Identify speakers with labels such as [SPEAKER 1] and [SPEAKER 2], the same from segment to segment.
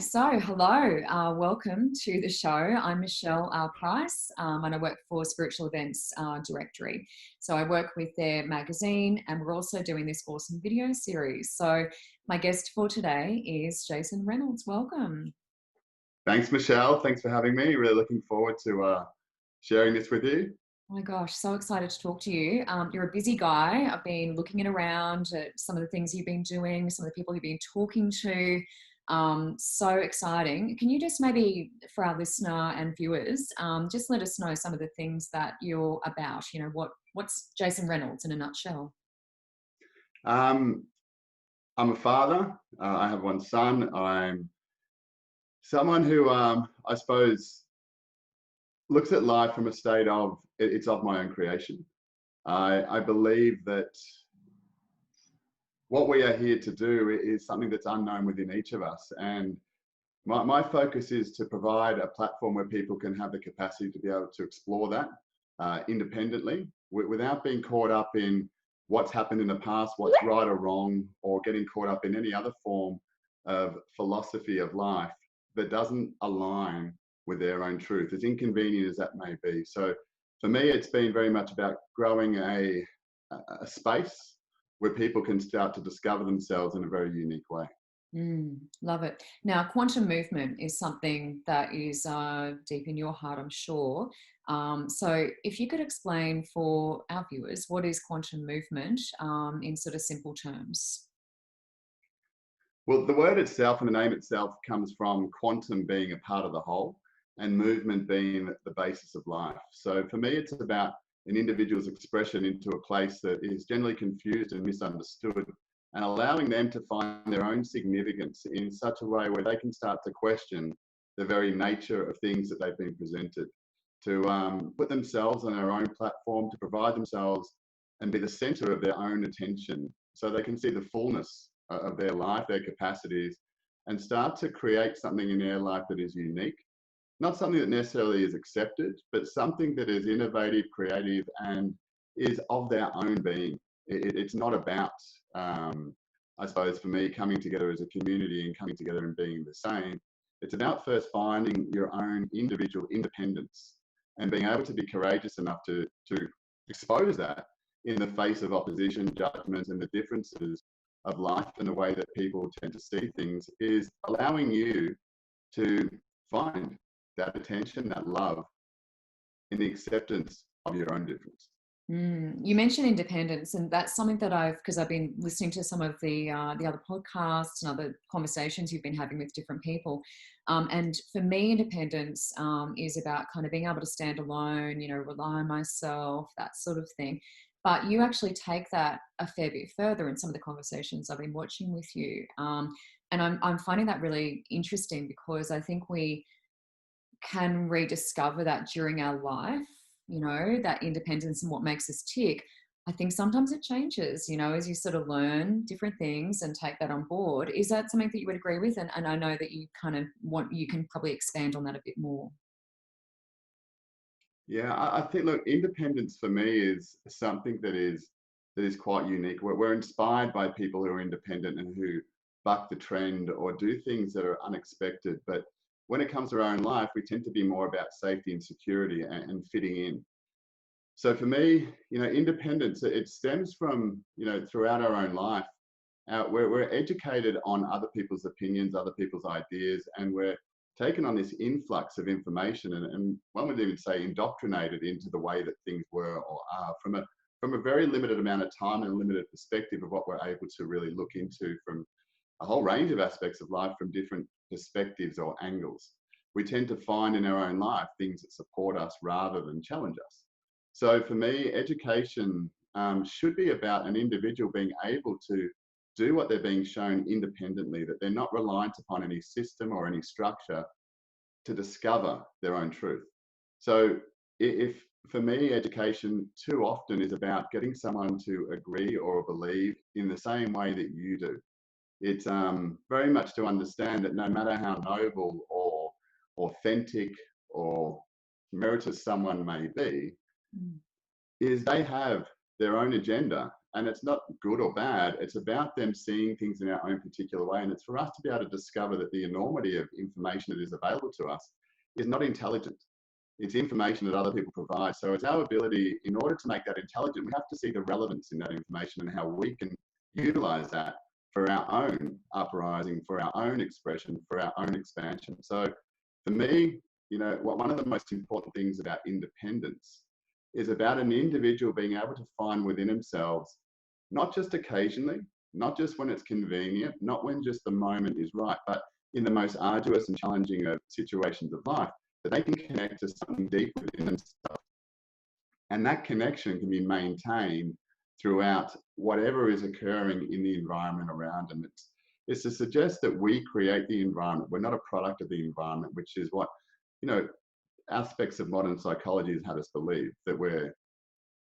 [SPEAKER 1] So, hello, welcome to the show. I'm Michele Price, and I work for Spiritual Events Directory. So, I work with their magazine, and we're also doing this awesome video series. So, my guest for today is Jason Reynolds. Welcome.
[SPEAKER 2] Thanks, Michele. Thanks for having me. Really looking forward to sharing this with you.
[SPEAKER 1] Oh my gosh, so excited to talk to you. You're a busy guy. I've been looking around at some of the things you've been doing, some of the people you've been talking to. So exciting. Can you just maybe, for our listener and viewers, just let us know some of the things that you're about? You know, what's Jason Reynolds in a nutshell?
[SPEAKER 2] I'm a father. I have one son. I'm someone who, I suppose, looks at life from a state of it's of my own creation. I believe that what we are here to do is something that's unknown within each of us. And my focus is to provide a platform where people can have the capacity to be able to explore that independently without being caught up in what's happened in the past, what's right or wrong, or getting caught up in any other form of philosophy of life that doesn't align with their own truth, as inconvenient as that may be. So for me, it's been very much about growing a space where people can start to discover themselves in a very unique way.
[SPEAKER 1] Love it. Now, quantum movement is something that is deep in your heart, I'm sure. So, if you could explain for our viewers what is quantum movement in sort of simple terms.
[SPEAKER 2] Well, the word itself and the name itself comes from quantum being a part of the whole and movement being the basis of life. So for me, it's about an individual's expression into a place that is generally confused and misunderstood, and allowing them to find their own significance in such a way where they can start to question the very nature of things that they've been presented, to put themselves on their own platform, to provide themselves and be the center of their own attention so they can see the fullness of their life, their capacities, and start to create something in their life that is unique. Not something that necessarily is accepted, but something that is innovative, creative, and is of their own being. It's not about, I suppose, for me, coming together as a community and coming together and being the same. It's about first finding your own individual independence and being able to be courageous enough to expose that in the face of opposition, judgments, and the differences of life and the way that people tend to see things, is allowing you to find that attention, that love in the acceptance of your own difference.
[SPEAKER 1] You mentioned independence, and that's something that because I've been listening to some of the other podcasts and other conversations you've been having with different people. And for me, independence is about kind of being able to stand alone, you know, rely on myself, that sort of thing. But you actually take that a fair bit further in some of the conversations I've been watching with you. And I'm finding that really interesting because I think we can rediscover that during our life, you know, that independence and what makes us tick. I think sometimes it changes, you know, as you sort of learn different things and take that on board. Is that something that you would agree with? And I know that you kind of you can probably expand on that a bit more.
[SPEAKER 2] Yeah, I think, look, independence for me is something that is quite unique. We're inspired by people who are independent and who buck the trend or do things that are unexpected. But when it comes to our own life, we tend to be more about safety and security and fitting in. So for me, independence, it stems from, throughout our own life. We're educated on other people's opinions, other people's ideas, and we're taken on this influx of information, and one would even say indoctrinated into the way that things were or are from a very limited amount of time and a limited perspective of what we're able to really look into from a whole range of aspects of life from different perspectives or angles. We tend to find in our own life things that support us rather than challenge us. So for me, education should be about an individual being able to do what they're being shown independently, that they're not reliant upon any system or any structure to discover their own truth. So if for me, education too often is about getting someone to agree or believe in the same way that you do. It's very much to understand that no matter how noble or authentic or meritorious someone may be,
[SPEAKER 1] Mm.
[SPEAKER 2] is they have their own agenda And it's not good or bad. It's about them seeing things in our own particular way. And it's for us to be able to discover that the enormity of information that is available to us is not intelligent. It's information that other people provide. So it's our ability, in order to make that intelligent, we have to see the relevance in that information and how we can utilize that for our own uprising, for our own expression, for our own expansion. So for me, one of the most important things about independence is about an individual being able to find within themselves, not just occasionally, not just when it's convenient, not when just the moment is right, but in the most arduous and challenging of situations of life, that they can connect to something deep within themselves. And that connection can be maintained throughout whatever is occurring in the environment around them. It's to suggest that we create the environment. We're not a product of the environment, which is what, aspects of modern psychology has had us believe, that we're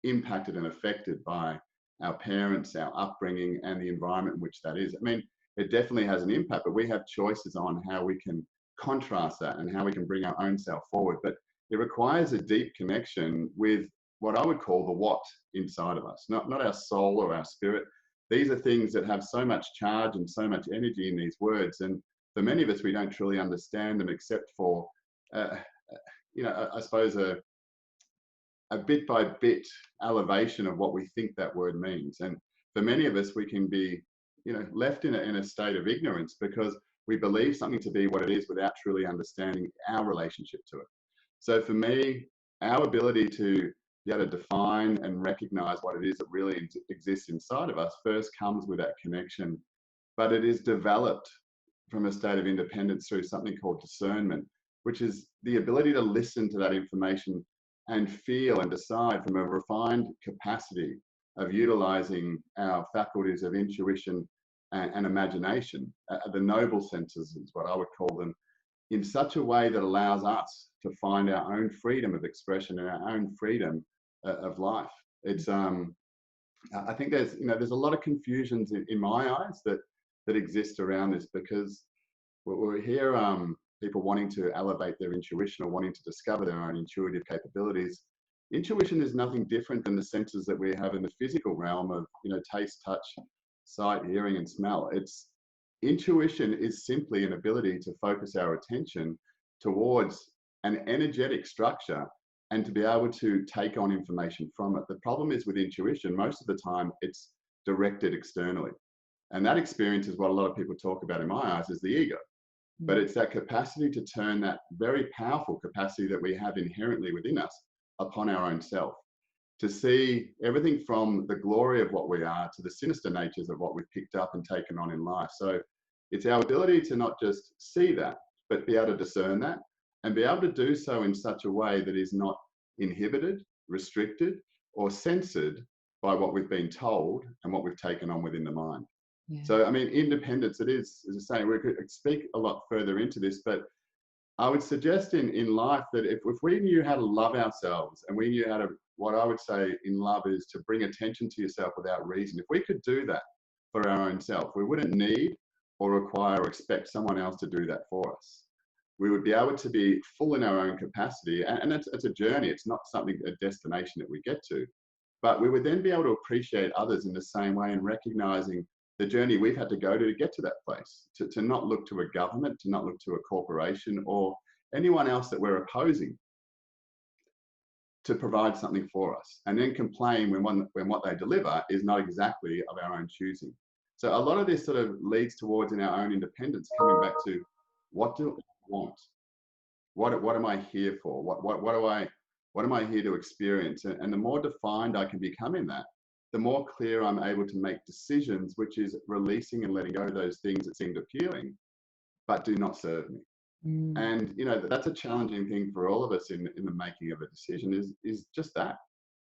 [SPEAKER 2] impacted and affected by our parents, our upbringing, and the environment in which that is. I mean, it definitely has an impact, but we have choices on how we can contrast that and how we can bring our own self forward. But it requires a deep connection with what I would call the what inside of us, not our soul or our spirit. These are things that have so much charge and so much energy in these words. And for many of us, we don't truly understand them except for, I suppose a bit by bit elevation of what we think that word means. And for many of us, we can be, left in a state of ignorance because we believe something to be what it is without truly understanding our relationship to it. So for me, our ability to be able to define and recognize what it is that really exists inside of us first comes with that connection, but it is developed from a state of independence through something called discernment, which is the ability to listen to that information and feel and decide from a refined capacity of utilizing our faculties of intuition and imagination, the noble senses is what I would call them, in such a way that allows us to find our own freedom of expression and our own freedom of life. It's I think there's a lot of confusions in my eyes that exist around this, because we hear people wanting to elevate their intuition or wanting to discover their own intuitive capabilities. Intuition is nothing different than the senses that we have in the physical realm of taste, touch, sight, hearing, and smell. Intuition is simply an ability to focus our attention towards an energetic structure and to be able to take on information from it. The problem is with intuition, most of the time it's directed externally. And that experience is what a lot of people talk about in my eyes is the ego. But it's that capacity to turn that very powerful capacity that we have inherently within us upon our own self, to see everything from the glory of what we are to the sinister natures of what we've picked up and taken on in life. So it's our ability to not just see that, but be able to discern that and be able to do so in such a way that is not inhibited, restricted, or censored by what we've been told and what we've taken on within the mind. Yeah. So, I mean, independence, it is, as I say, we could speak a lot further into this, but I would suggest in life that if we knew how to love ourselves and we knew how to, what I would say in love is to bring attention to yourself without reason. If we could do that for our own self, we wouldn't need or require or expect someone else to do that for us. We would be able to be full in our own capacity. And it's a journey. It's not something, a destination that we get to. But we would then be able to appreciate others in the same way and recognizing the journey we've had to go to get to that place, to not look to a government, to not look to a corporation or anyone else that we're opposing to provide something for us, and then complain when what they deliver is not exactly of our own choosing. So a lot of this sort of leads towards in our own independence, coming back to what do I want? What am I here for? What am I here to experience? And the more defined I can become in that, the more clear I'm able to make decisions, which is releasing and letting go of those things that seemed appealing, but do not serve me. And that's a challenging thing for all of us in the making of a decision is just that,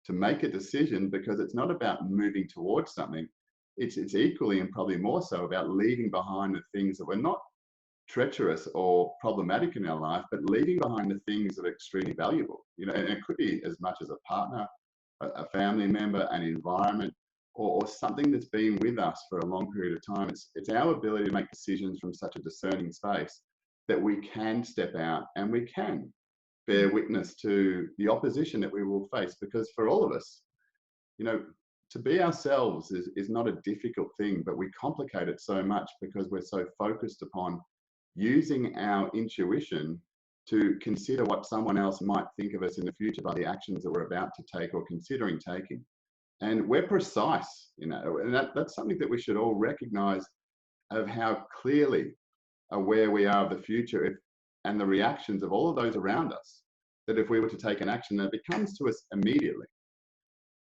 [SPEAKER 2] to make a decision, because it's not about moving towards something. It's equally and probably more so about leaving behind the things that were not treacherous or problematic in our life, but leaving behind the things that are extremely valuable. And it could be as much as a partner, a family member, an environment, or something that's been with us for a long period of time. It's our ability to make decisions from such a discerning space that we can step out and we can bear witness to the opposition that we will face. Because for all of us, to be ourselves is not a difficult thing, but we complicate it so much because we're so focused upon using our intuition to consider what someone else might think of us in the future by the actions that we're about to take or considering taking. And we're precise, and that's something that we should all recognize, of how clearly aware we are of the future and the reactions of all of those around us, that if we were to take an action, that it comes to us immediately.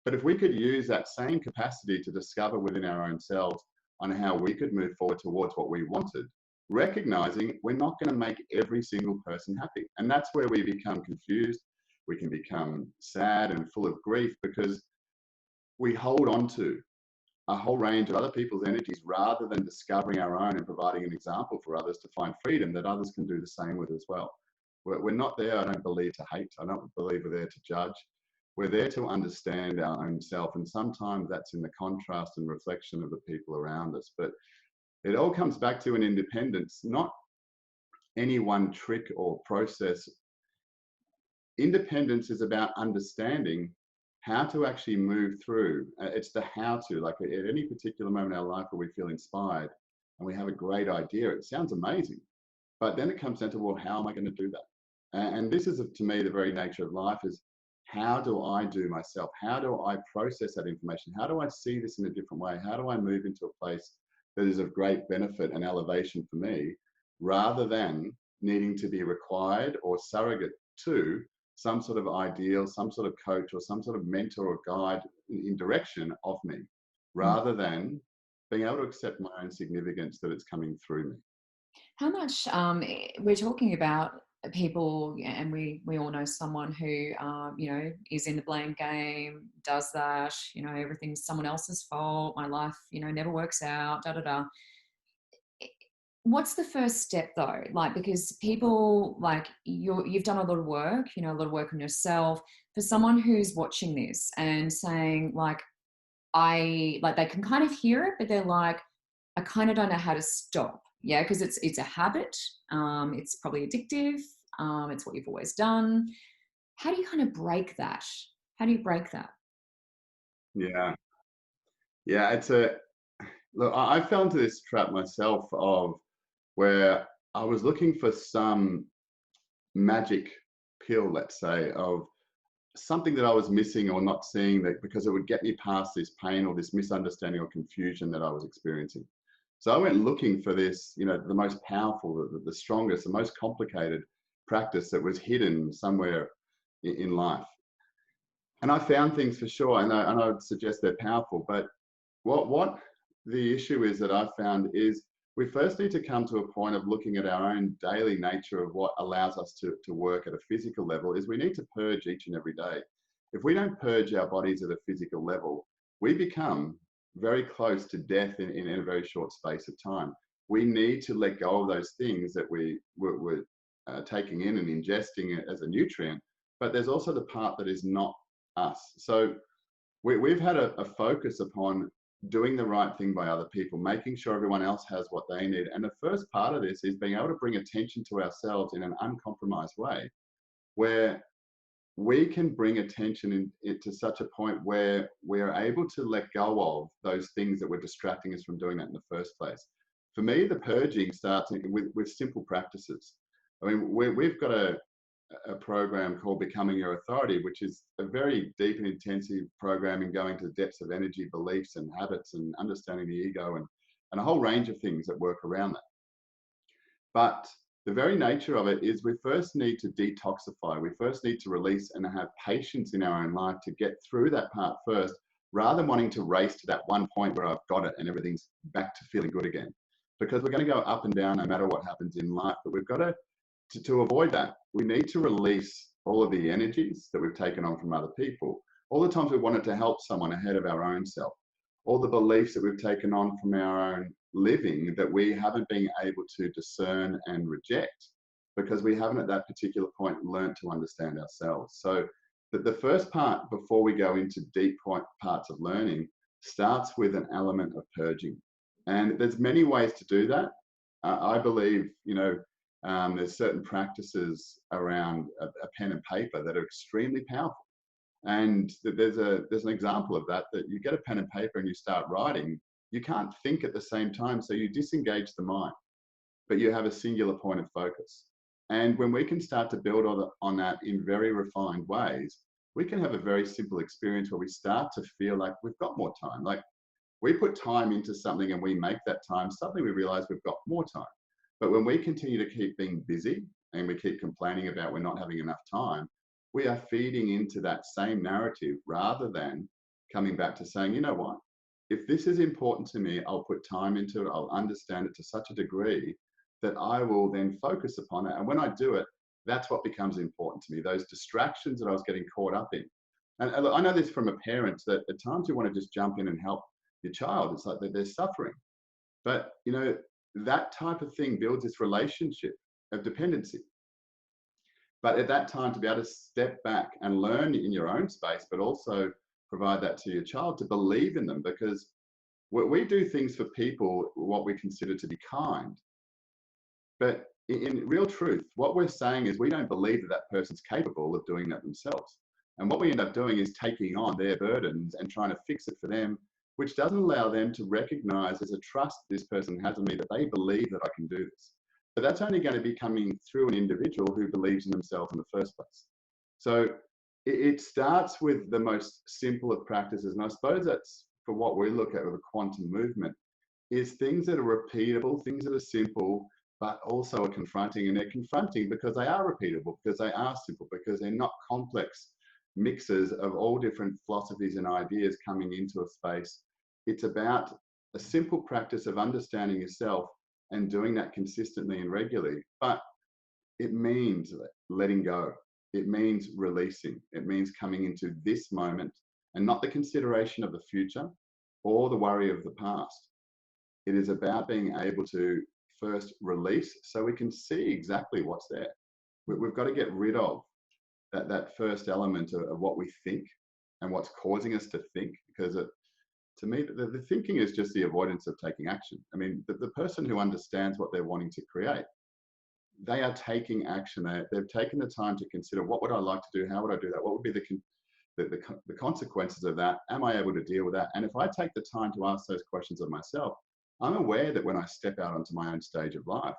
[SPEAKER 2] But if we could use that same capacity to discover within our own selves on how we could move forward towards what we wanted, recognizing we're not going to make every single person happy. And that's where we become confused. We can become sad and full of grief because we hold on to a whole range of other people's energies rather than discovering our own and providing an example for others to find freedom that others can do the same with as well. We're not there, I don't believe, to hate. I don't believe we're there to judge. We're there to understand our own self. And sometimes that's in the contrast and reflection of the people around us. But it all comes back to an independence, not any one trick or process. Independence is about understanding how to actually move through. It's the how to, like at any particular moment in our life where we feel inspired and we have a great idea, it sounds amazing. But then it comes down to, well, how am I going to do that? And this is, to me, the very nature of life is, how do I do myself? How do I process that information? How do I see this in a different way? How do I move into a place that is of great benefit and elevation for me, rather than needing to be required or surrogate to some sort of ideal, some sort of coach or some sort of mentor or guide in direction of me, rather than being able to accept my own significance that it's coming through me.
[SPEAKER 1] How much we're talking about people, and we all know someone who is in the blame game, does that, everything's someone else's fault, my life never works out, da da da. What's the first step though? Like, because people, like, you've done a lot of work, a lot of work on yourself. For someone who's watching this and saying, like, they can kind of hear it, but they're like, I kind of don't know how to stop. Yeah, because it's a habit. It's probably addictive. It's what you've always done. How do you kind of break that? How do you break that?
[SPEAKER 2] Yeah. Yeah. Look, I fell into this trap myself of where I was looking for some magic pill, let's say, of something that I was missing or not seeing, that because it would get me past this pain or this misunderstanding or confusion that I was experiencing. So I went looking for this, the most powerful, the strongest, the most complicated practice that was hidden somewhere in life. And I found things for sure, and I would suggest they're powerful. But what the issue is that I've found is, we first need to come to a point of looking at our own daily nature of what allows us to work at a physical level. Is we need to purge each and every day. If we don't purge our bodies at a physical level, we become very close to death in a very short space of time. We need to let go of those things that we're taking in and ingesting as a nutrient, but there's also the part that is not us. So we've had a focus upon doing the right thing by other people, making sure everyone else has what they need. And the first part of this is being able to bring attention to ourselves in an uncompromised way, where we can bring attention to such a point where we're able to let go of those things that were distracting us from doing that in the first place. For me, the purging starts with simple practices. I mean, we've got a program called Becoming Your Authority, which is a very deep and intensive program in going to the depths of energy, beliefs and habits and understanding the ego and a whole range of things that work around that. But the very nature of it is, we first need to detoxify. We first need to release and have patience in our own life to get through that part first, rather than wanting to race to that one point where I've got it and everything's back to feeling good again. Because we're going to go up and down no matter what happens in life. But we've got to avoid that, we need to release all of the energies that we've taken on from other people, all the times we wanted to help someone ahead of our own self, all the beliefs that we've taken on from our own living that we haven't been able to discern and reject because we haven't at that particular point learned to understand ourselves. So the first part, before we go into deep parts of learning, starts with an element of purging. And there's many ways to do that. I believe, there's certain practices around a pen and paper that are extremely powerful. And there's an example of that, that you get a pen and paper and you start writing, you can't think at the same time, so you disengage the mind, but you have a singular point of focus. And when we can start to build on that in very refined ways, we can have a very simple experience where we start to feel like we've got more time. Like we put time into something and we make that time, suddenly we realize we've got more time. But when we continue to keep being busy and we keep complaining about we're not having enough time, we are feeding into that same narrative rather than coming back to saying, you know what, if this is important to me, I'll put time into it, I'll understand it to such a degree that I will then focus upon it. And when I do it, that's what becomes important to me, those distractions that I was getting caught up in. And I know this from a parent, that at times you want to just jump in and help your child. It's like they're suffering. But, you know, that type of thing builds this relationship of dependency. But at that time, to be able to step back and learn in your own space, but also provide that to your child, to believe in them, because we do things for people, what we consider to be kind. But in real truth, what we're saying is we don't believe that that person's capable of doing that themselves. And what we end up doing is taking on their burdens and trying to fix it for them, which doesn't allow them to recognize there's a trust this person has in me, that they believe that I can do this. But that's only going to be coming through an individual who believes in themselves in the first place. So it starts with the most simple of practices. And I suppose that's for what we look at with a quantum movement, is things that are repeatable, things that are simple, but also are confronting. And they're confronting because they are repeatable, because they are simple, because they're not complex mixes of all different philosophies and ideas coming into a space. It's about a simple practice of understanding yourself and doing that consistently and regularly. But it means letting go. It means releasing. It means coming into this moment and not the consideration of the future or the worry of the past. It is about being able to first release so we can see exactly what's there. We've got to get rid of that first element of what we think and what's causing us to think, because to me, the thinking is just the avoidance of taking action. I mean, the person who understands what they're wanting to create, they are taking action. They've taken the time to consider, what would I like to do? How would I do that? What would be the consequences of that? Am I able to deal with that? And if I take the time to ask those questions of myself, I'm aware that when I step out onto my own stage of life,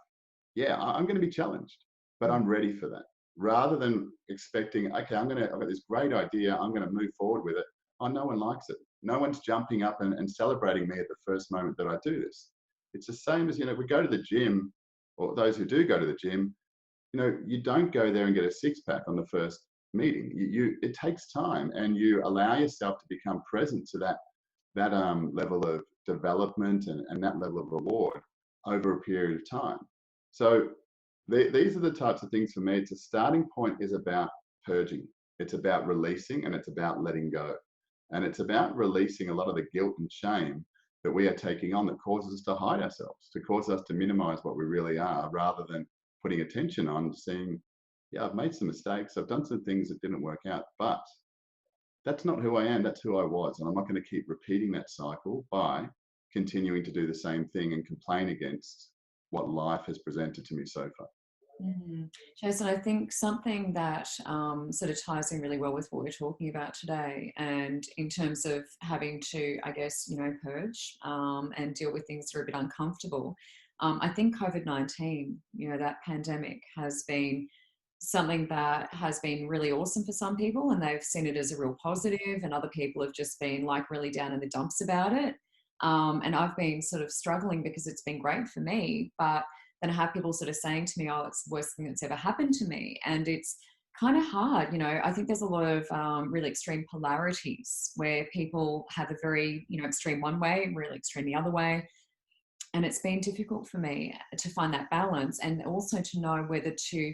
[SPEAKER 2] yeah, I'm going to be challenged, but I'm ready for that. Rather than expecting, okay, I've got this great idea, I'm going to move forward with it. Oh, no one likes it. No one's jumping up and celebrating me at the first moment that I do this. It's the same as, you know, we go to the gym, or those who do go to the gym, you know, you don't go there and get a six pack on the first meeting. It takes time, and you allow yourself to become present to that level of development and that level of reward over a period of time. So these are the types of things for me. It's a starting point is about purging. It's about releasing, and it's about letting go. And it's about releasing a lot of the guilt and shame that we are taking on, that causes us to hide ourselves, to cause us to minimize what we really are, rather than putting attention on seeing, yeah, I've made some mistakes, I've done some things that didn't work out, but that's not who I am, that's who I was. And I'm not going to keep repeating that cycle by continuing to do the same thing and complain against what life has presented to me so far.
[SPEAKER 1] Jason, I think something that sort of ties in really well with what we're talking about today, and in terms of having to, I guess, you know, purge and deal with things that are a bit uncomfortable. I think COVID-19, you know, that pandemic has been something that has been really awesome for some people, and they've seen it as a real positive, and other people have just been like really down in the dumps about it. And I've been sort of struggling because it's been great for me, but then I have people sort of saying to me, oh, it's the worst thing that's ever happened to me. And it's kind of hard. You know, I think there's a lot of really extreme polarities where people have a very, you know, extreme one way, really extreme the other way. And it's been difficult for me to find that balance, and also to know whether to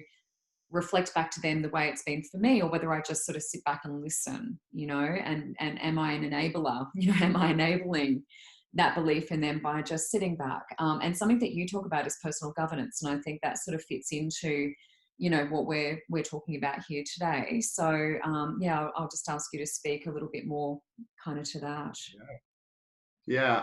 [SPEAKER 1] reflect back to them the way it's been for me, or whether I just sort of sit back and listen, you know, and am I an enabler? You know, am I enabling that belief in them by just sitting back? And something that you talk about is personal governance. And I think that sort of fits into, you know, what we're talking about here today. So yeah, I'll just ask you to speak a little bit more kind of to that.
[SPEAKER 2] Yeah,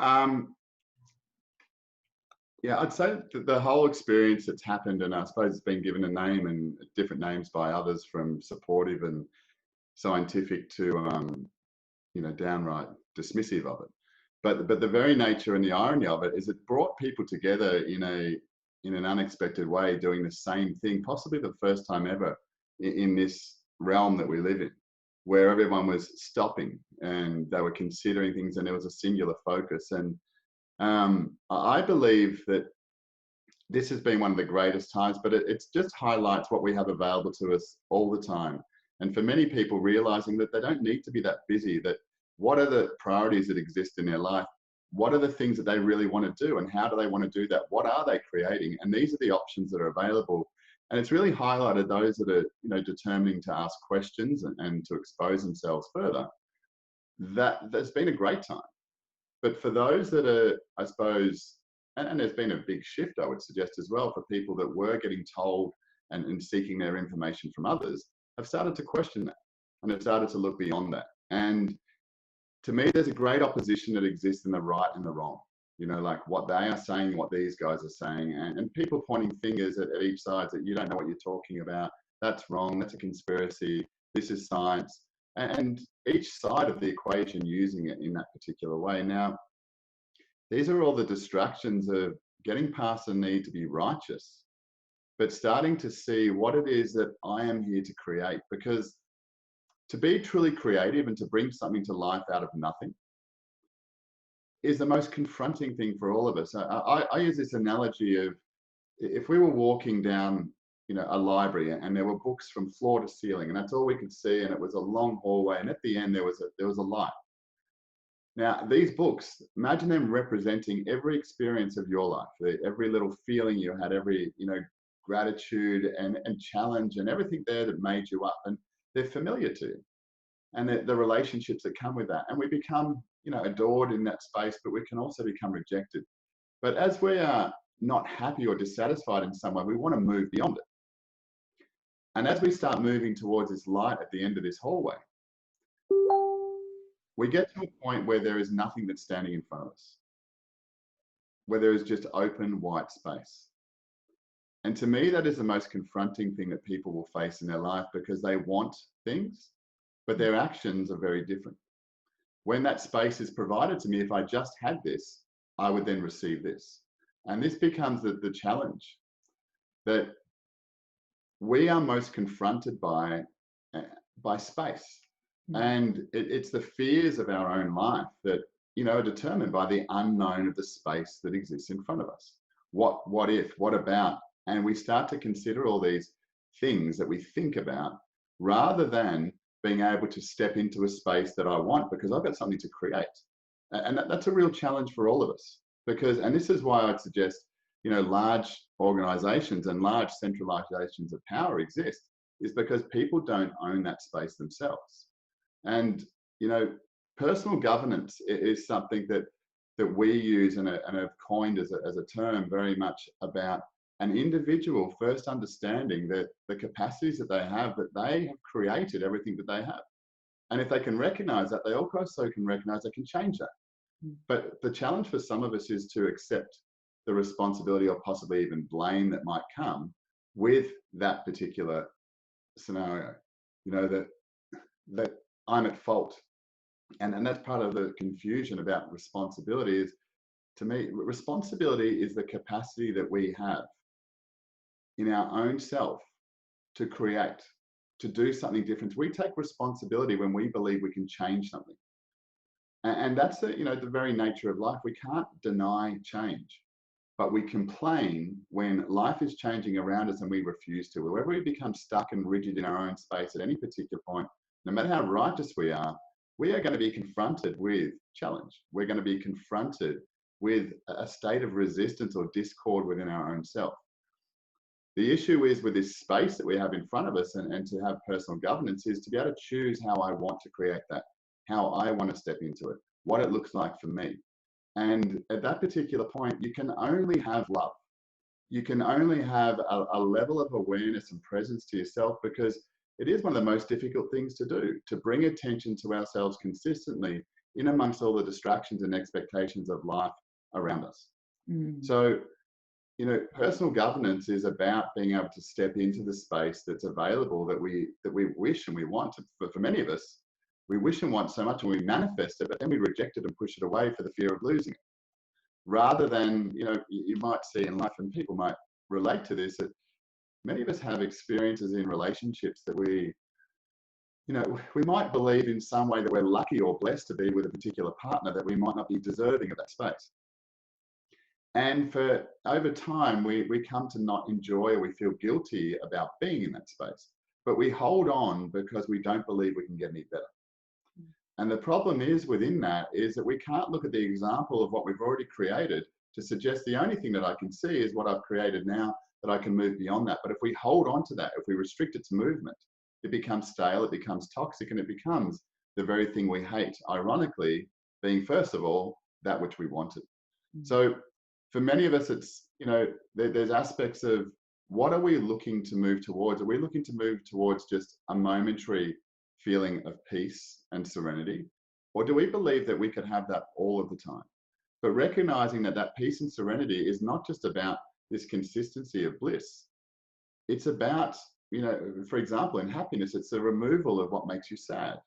[SPEAKER 2] I'd say that the whole experience that's happened, and I suppose it's been given a name and different names by others, from supportive and scientific to downright dismissive of it. But the very nature and the irony of it is it brought people together in an unexpected way, doing the same thing, possibly the first time ever in this realm that we live in, where everyone was stopping and they were considering things, and there was a singular focus. And I believe that this has been one of the greatest times, but it just highlights what we have available to us all the time. And for many people, realizing that they don't need to be that busy, that what are the priorities that exist in their life? What are the things that they really want to do, and how do they want to do that? What are they creating? And these are the options that are available. And it's really highlighted those that are, determining to ask questions and to expose themselves further. That's been a great time. But for those that are, I suppose, and there's been a big shift, I would suggest as well, for people that were getting told and seeking their information from others, have started to question that and have started to look beyond that. And to me, there's a great opposition that exists in the right and the wrong. Like what they are saying, what these guys are saying, and people pointing fingers at each side that you don't know what you're talking about. That's wrong. That's a conspiracy. This is science. And each side of the equation using it in that particular way. Now, these are all the distractions of getting past the need to be righteous, but starting to see what it is that I am here to create. Because to be truly creative and to bring something to life out of nothing is the most confronting thing for all of us. I use this analogy of, if we were walking down a library and there were books from floor to ceiling, and that's all we could see, and it was a long hallway, and at the end there was a light. Now, these books, imagine them representing every experience of your life, every little feeling you had, every gratitude and challenge and everything there that made you up, and they're familiar to you, and the relationships that come with that. And we become adored in that space, but we can also become rejected. But as we are not happy or dissatisfied in some way, we want to move beyond it. And as we start moving towards this light at the end of this hallway, we get to a point where there is nothing that's standing in front of us, where there is just open white space. And to me, that is the most confronting thing that people will face in their life, because they want things, but their actions are very different. When that space is provided to me, if I just had this, I would then receive this. And this becomes the challenge that we are most confronted by space. And it's the fears of our own life that are determined by the unknown of the space that exists in front of us. What if, what about? And we start to consider all these things that we think about, rather than being able to step into a space that I want, because I've got something to create. And that's a real challenge for all of us, and this is why I'd suggest, large organizations and large centralizations of power exist, is because people don't own that space themselves. And, personal governance is something that we use and have coined as a term, very much about an individual first understanding that the capacities that they have created everything that they have. And if they can recognize that, they also can recognize they can change that. But the challenge for some of us is to accept the responsibility, or possibly even blame, that might come with that particular scenario, that I'm at fault. And that's part of the confusion about responsibility. Is, to me, responsibility is the capacity that we have in our own self to create, to do something different. We take responsibility when we believe we can change something. And that's the very nature of life. We can't deny change, but we complain when life is changing around us and we refuse to. Wherever we become stuck and rigid in our own space at any particular point, no matter how righteous we are going to be confronted with challenge. We're going to be confronted with a state of resistance or discord within our own self. The issue is, with this space that we have in front of us, and to have personal governance, is to be able to choose how I want to create that, how I want to step into it, what it looks like for me. And at that particular point, you can only have love. You can only have a level of awareness and presence to yourself, because it is one of the most difficult things to do, to bring attention to ourselves consistently in amongst all the distractions and expectations of life around us. So, personal governance is about being able to step into the space that's available that we wish and we want. For many of us, we wish and want so much and we manifest it, but then we reject it and push it away for the fear of losing it. Rather than, you might see in life, and people might relate to this, that many of us have experiences in relationships that we might believe in some way that we're lucky or blessed to be with a particular partner, that we might not be deserving of that space. And for over time, we come to not enjoy, or we feel guilty about being in that space. But we hold on because we don't believe we can get any better. And the problem is within that is that we can't look at the example of what we've already created to suggest the only thing that I can see is what I've created now, that I can move beyond that. But if we hold on to that, if we restrict its movement, it becomes stale, it becomes toxic, and it becomes the very thing we hate, ironically, being, first of all, that which we wanted. So for many of us, it's, there's aspects of what are we looking to move towards? Are we looking to move towards just a momentary feeling of peace and serenity? Or do we believe that we could have that all of the time? But recognizing that that peace and serenity is not just about this consistency of bliss. It's about, for example, in happiness, it's the removal of what makes you sad.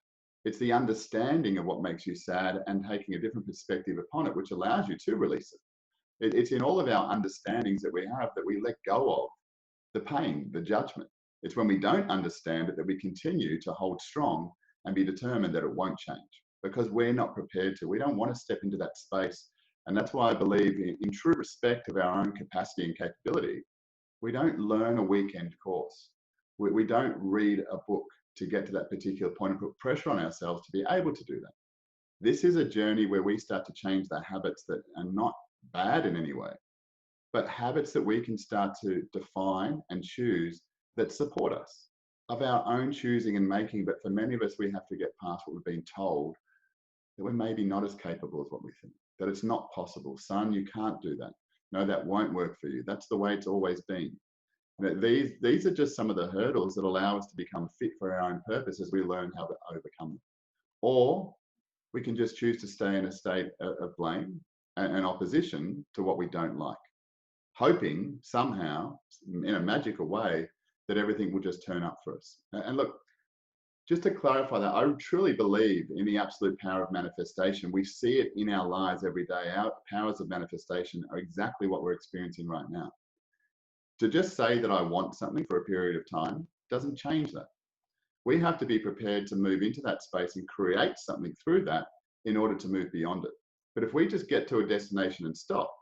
[SPEAKER 2] It's the understanding of what makes you sad and taking a different perspective upon it, which allows you to release it. It's in all of our understandings that we have that we let go of the pain, the judgment. It's when we don't understand it that we continue to hold strong and be determined that it won't change, because we're not prepared to. We don't want to step into that space. And that's why I believe in true respect of our own capacity and capability, we don't learn a weekend course. We don't read a book to get to that particular point and put pressure on ourselves to be able to do that. This is a journey where we start to change the habits that are not bad in any way, but habits that we can start to define and choose that support us, of our own choosing and making. But for many of us, we have to get past what we've been told, that we're maybe not as capable as what we think, that it's not possible. Son, you can't do that. No, that won't work for you. That's the way it's always been. These are just some of the hurdles that allow us to become fit for our own purpose as we learn how to overcome them. Or we can just choose to stay in a state of blame and opposition to what we don't like, hoping somehow, in a magical way, that everything will just turn up for us. And look, just to clarify that, I truly believe in the absolute power of manifestation. We see it in our lives every day. Our powers of manifestation are exactly what we're experiencing right now. To just say that I want something for a period of time doesn't change that. We have to be prepared to move into that space and create something through that in order to move beyond it. But if we just get to a destination and stop,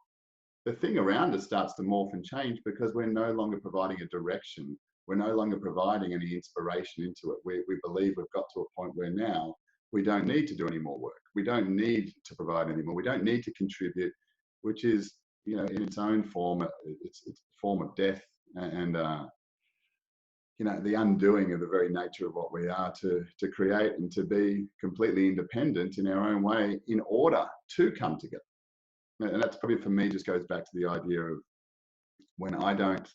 [SPEAKER 2] the thing around us starts to morph and change, because we're no longer providing a direction. We're no longer providing any inspiration into it. We believe we've got to a point where now we don't need to do any more work. We don't need to provide anymore. We don't need to contribute, which is, in its own form, it's a form of death and the undoing of the very nature of what we are, to create and to be completely independent in our own way in order to come together. And that's probably, for me, just goes back to the idea of when I don't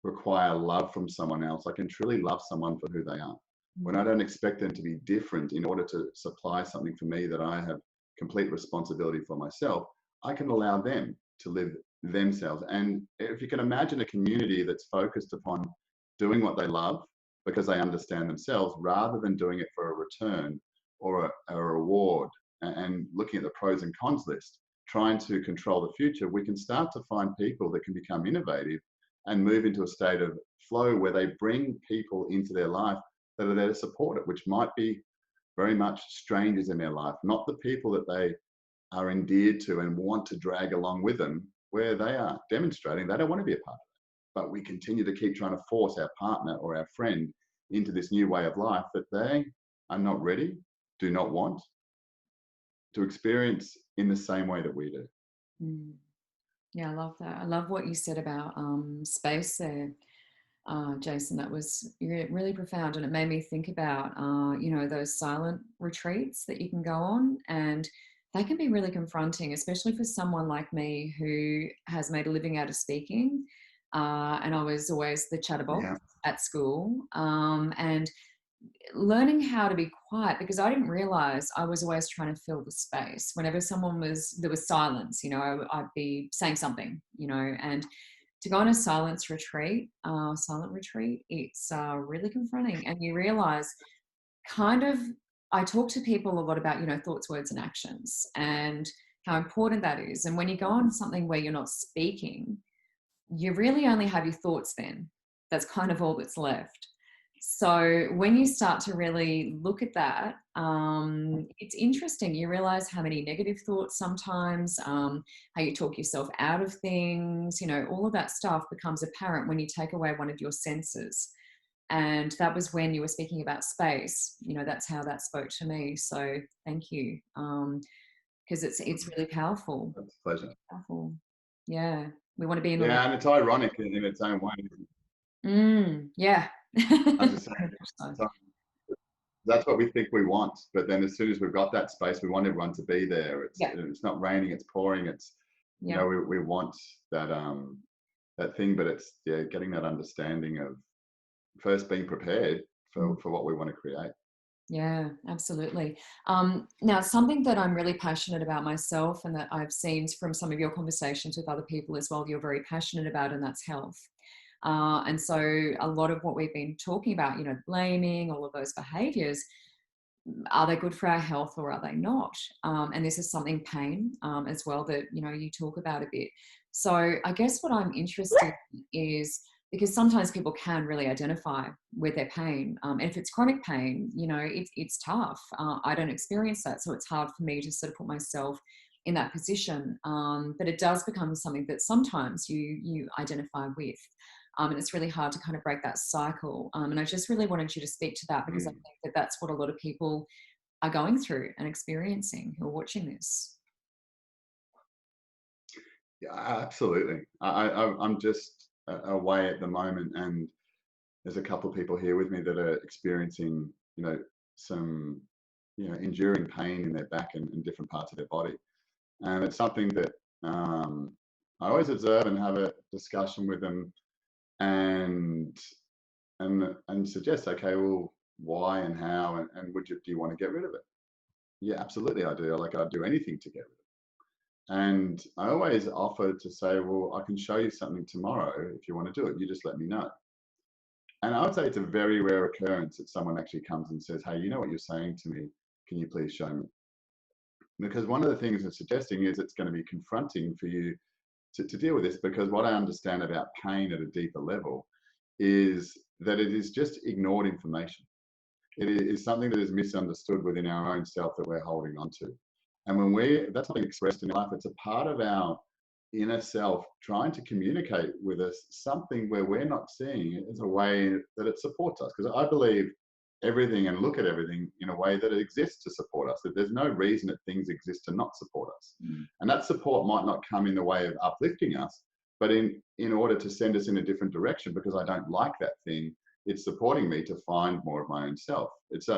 [SPEAKER 2] require love from someone else, I can truly love someone for who they are. When I don't expect them to be different in order to supply something for me that I have complete responsibility for myself, I can allow them to live themselves. And if you can imagine a community that's focused upon doing what they love because they understand themselves, rather than doing it for a return or a reward, and looking at the pros and cons list, trying to control the future, we can start to find people that can become innovative and move into a state of flow where they bring people into their life that are there to support it, which might be very much strangers in their life, not the people that they are endeared to and want to drag along with them, where they are demonstrating they don't want to be a part of it. But we continue to keep trying to force our partner or our friend into this new way of life that they are not ready, do not want to experience in the same way that we do.
[SPEAKER 1] Yeah, I love that. I love what you said about space there, Jason. That was really profound, and it made me think about those silent retreats that you can go on, and they can be really confronting, especially for someone like me who has made a living out of speaking, and I was always the chatterbox at school, and learning how to be quiet, because I didn't realize I was always trying to fill the space. Whenever there was silence, I'd be saying something, and to go on a silent retreat, it's really confronting, and you realize kind of, I talk to people a lot about, thoughts, words, and actions, and how important that is. And when you go on something where you're not speaking, you really only have your thoughts then. That's kind of all that's left. So when you start to really look at that, it's interesting. You realize how many negative thoughts sometimes, how you talk yourself out of things, all of that stuff becomes apparent when you take away one of your senses. And that was when you were speaking about space. That's how that spoke to me. So thank you. Because it's really powerful.
[SPEAKER 2] That's a pleasure.
[SPEAKER 1] Powerful. Yeah. We want to be in
[SPEAKER 2] Yeah, and it's ironic in its own way.
[SPEAKER 1] Yeah.
[SPEAKER 2] I was just saying, that's what we think we want, but then as soon as we've got that space, we want everyone to be there. It's not raining, it's pouring. It's we want that thing, but it's getting that understanding of first being prepared for what we want to create.
[SPEAKER 1] Yeah, absolutely. Now, something that I'm really passionate about myself, and that I've seen from some of your conversations with other people as well, you're very passionate about, and that's health. And so a lot of what we've been talking about, blaming, all of those behaviors, are they good for our health or are they not? And this is something, pain, as well, that, you talk about a bit. So I guess what I'm interested in is, because sometimes people can really identify with their pain. And if it's chronic pain, it's tough. I don't experience that. So it's hard for me to sort of put myself in that position. But it does become something that sometimes you identify with. And it's really hard to kind of break that cycle. And I just really wanted you to speak to that, because I think that that's what a lot of people are going through and experiencing who are watching this.
[SPEAKER 2] Yeah, absolutely. I'm just away at the moment, and there's a couple of people here with me that are experiencing, some, enduring pain in their back and different parts of their body. And it's something that I always observe and have a discussion with them, and suggest, okay, well, why and how, and do you want to get rid of it? Yeah, absolutely, I do. I'd do anything to get rid of it. And I always offer to say, well, I can show you something tomorrow if you want to do it. You just let me know. And I would say it's a very rare occurrence that someone actually comes and says, hey, you know what you're saying to me? Can you please show me? Because one of the things I'm suggesting is it's going to be confronting for you to deal with this, because what I understand about pain at a deeper level is that it is just ignored information. It is something that is misunderstood within our own self that we're holding on to. And when that's something expressed in life, it's a part of our inner self trying to communicate with us something where we're not seeing it as a way that it supports us. Because I believe everything and look at everything in a way that it exists to support us, that there's no reason that things exist to not support us. And that support might not come in the way of uplifting us, but in order to send us in a different direction, because I don't like that thing, it's supporting me to find more of my own self. It's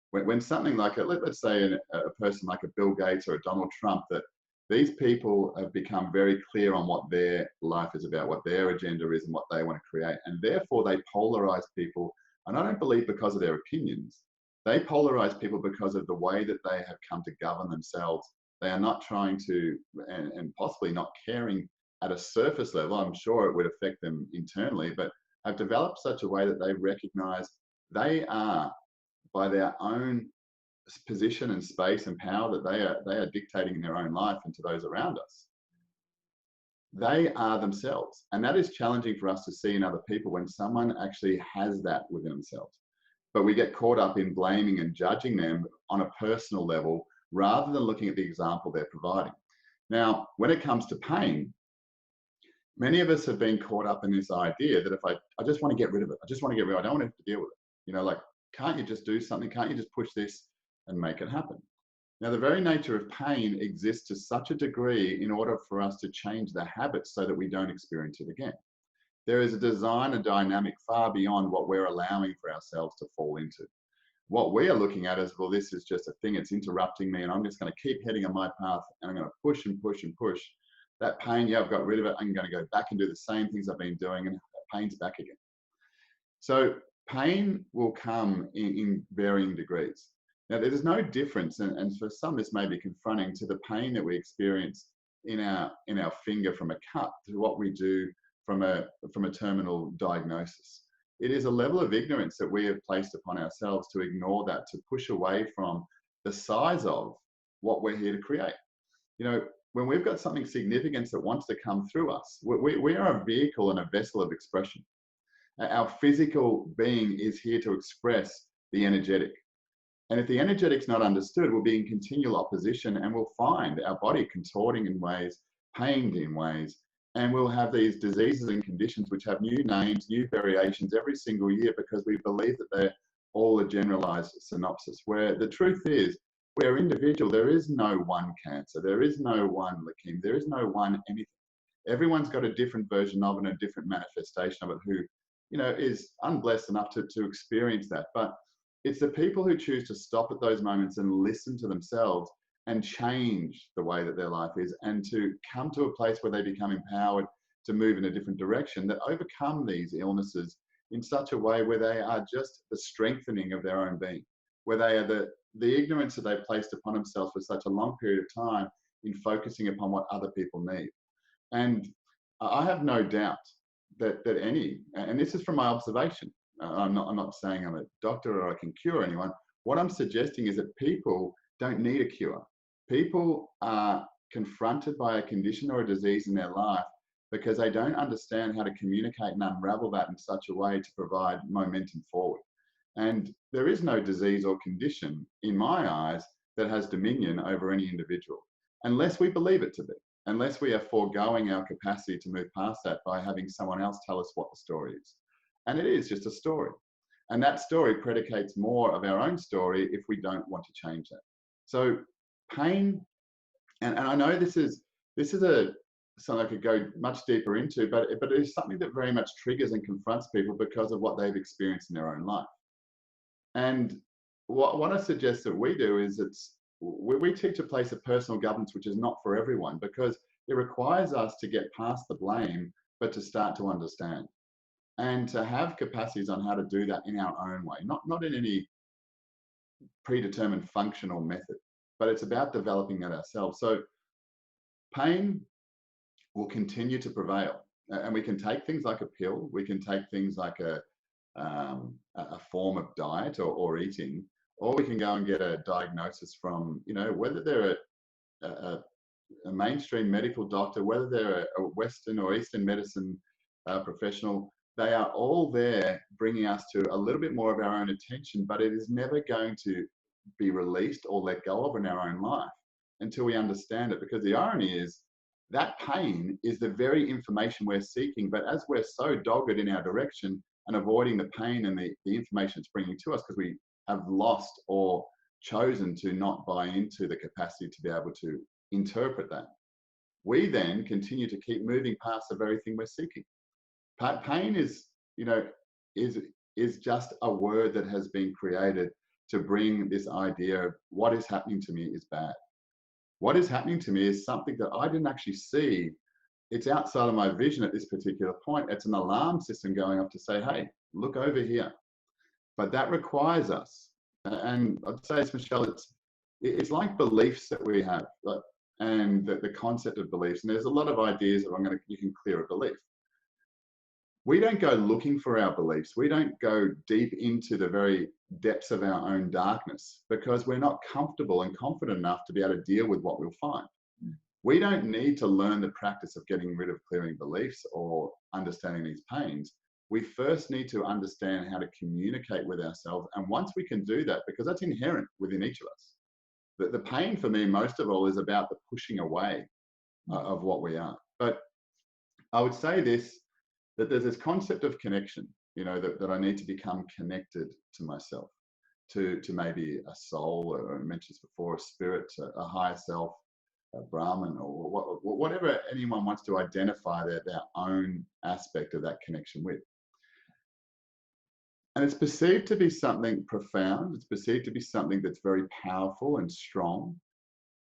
[SPEAKER 2] when something like let's say a person like a Bill Gates or a Donald Trump, that these people have become very clear on what their life is about, what their agenda is, and what they want to create. And therefore they polarize people. And I don't believe because of their opinions. They polarize people because of the way that they have come to govern themselves. They are not trying to, and possibly not caring at a surface level. I'm sure it would affect them internally, but have developed such a way that they recognize they are, by their own position and space and power that they are dictating in their own life and to those around us, they are themselves. And that is challenging for us to see in other people when someone actually has that within themselves. But we get caught up in blaming and judging them on a personal level rather than looking at the example they're providing. Now, when it comes to pain, many of us have been caught up in this idea that if I just want to get rid of it, I just want to get rid of it, I don't want to have to deal with it. Can't you just do something? Can't you just push this and make it happen? Now, the very nature of pain exists to such a degree in order for us to change the habits so that we don't experience it again. There is a design, a dynamic far beyond what we're allowing for ourselves to fall into. What we are looking at is, well, this is just a thing, it's interrupting me, and I'm just going to keep heading on my path, and I'm going to push and push and push. That pain, yeah, I've got rid of it. I'm going to go back and do the same things I've been doing, and that pain's back again. So pain will come in varying degrees. Now, there's no difference, and for some this may be confronting, to the pain that we experience in our finger from a cut to what we do from a terminal diagnosis. It is a level of ignorance that we have placed upon ourselves to ignore that, to push away from the size of what we're here to create. You know, when we've got something significant that wants to come through us, we are a vehicle and a vessel of expression. Our physical being is here to express the energetic. And if the energetic's not understood, we'll be in continual opposition, and we'll find our body contorting in ways, pained in ways, and we'll have these diseases and conditions which have new names, new variations every single year, because we believe that they're all a generalized synopsis, where the truth is, we're individual. There is no one cancer. There is no one leukemia. There is no one anything. Everyone's got a different version of it and a different manifestation of it, who, you know, is unblessed enough to experience that. But it's the people who choose to stop at those moments and listen to themselves and change the way that their life is, and to come to a place where they become empowered to move in a different direction, that overcome these illnesses in such a way where they are just the strengthening of their own being, where they are the ignorance that they've placed upon themselves for such a long period of time in focusing upon what other people need. And I have no doubt that any, and this is from my observation, I'm not saying I'm a doctor or I can cure anyone. What I'm suggesting is that people don't need a cure. People are confronted by a condition or a disease in their life because they don't understand how to communicate and unravel that in such a way to provide momentum forward. And there is no disease or condition, in my eyes, that has dominion over any individual, unless we believe it to be, unless we are foregoing our capacity to move past that by having someone else tell us what the story is. And it is just a story. And that story predicates more of our own story if we don't want to change that. So pain, and I know this is something I could go much deeper into, but it is something that very much triggers and confronts people because of what they've experienced in their own life. And what I suggest that we do is we teach a place of personal governance, which is not for everyone, because it requires us to get past the blame, but to start to understand and to have capacities on how to do that in our own way, not in any predetermined functional method, but it's about developing that ourselves. So pain will continue to prevail, and we can take things like a pill, we can take things like a form of diet or eating, or we can go and get a diagnosis from, you know, whether they're a mainstream medical doctor, whether they're a Western or Eastern medicine professional. They are all there bringing us to a little bit more of our own attention, but it is never going to be released or let go of in our own life until we understand it. Because the irony is that pain is the very information we're seeking, but as we're so dogged in our direction and avoiding the pain and the information it's bringing to us because we have lost or chosen to not buy into the capacity to be able to interpret that, we then continue to keep moving past the very thing we're seeking. Pain is, you know, is just a word that has been created to bring this idea of what is happening to me is bad. What is happening to me is something that I didn't actually see. It's outside of my vision at this particular point. It's an alarm system going off to say, hey, look over here. But that requires us. And I'd say, it's Michele, it's like beliefs that we have, and the concept of beliefs. And there's a lot of ideas that you can clear a belief. We don't go looking for our beliefs. We don't go deep into the very depths of our own darkness because we're not comfortable and confident enough to be able to deal with what we'll find. We don't need to learn the practice of getting rid of clearing beliefs or understanding these pains. We first need to understand how to communicate with ourselves. And once we can do that, because that's inherent within each of us, the pain for me, most of all, is about the pushing away of what we are. But I would say that there's this concept of connection, you know, that I need to become connected to myself, to maybe a soul, or I mentioned this before, a spirit, a higher self, a Brahman, or whatever anyone wants to identify their own aspect of that connection with. And it's perceived to be something profound. It's perceived to be something that's very powerful and strong.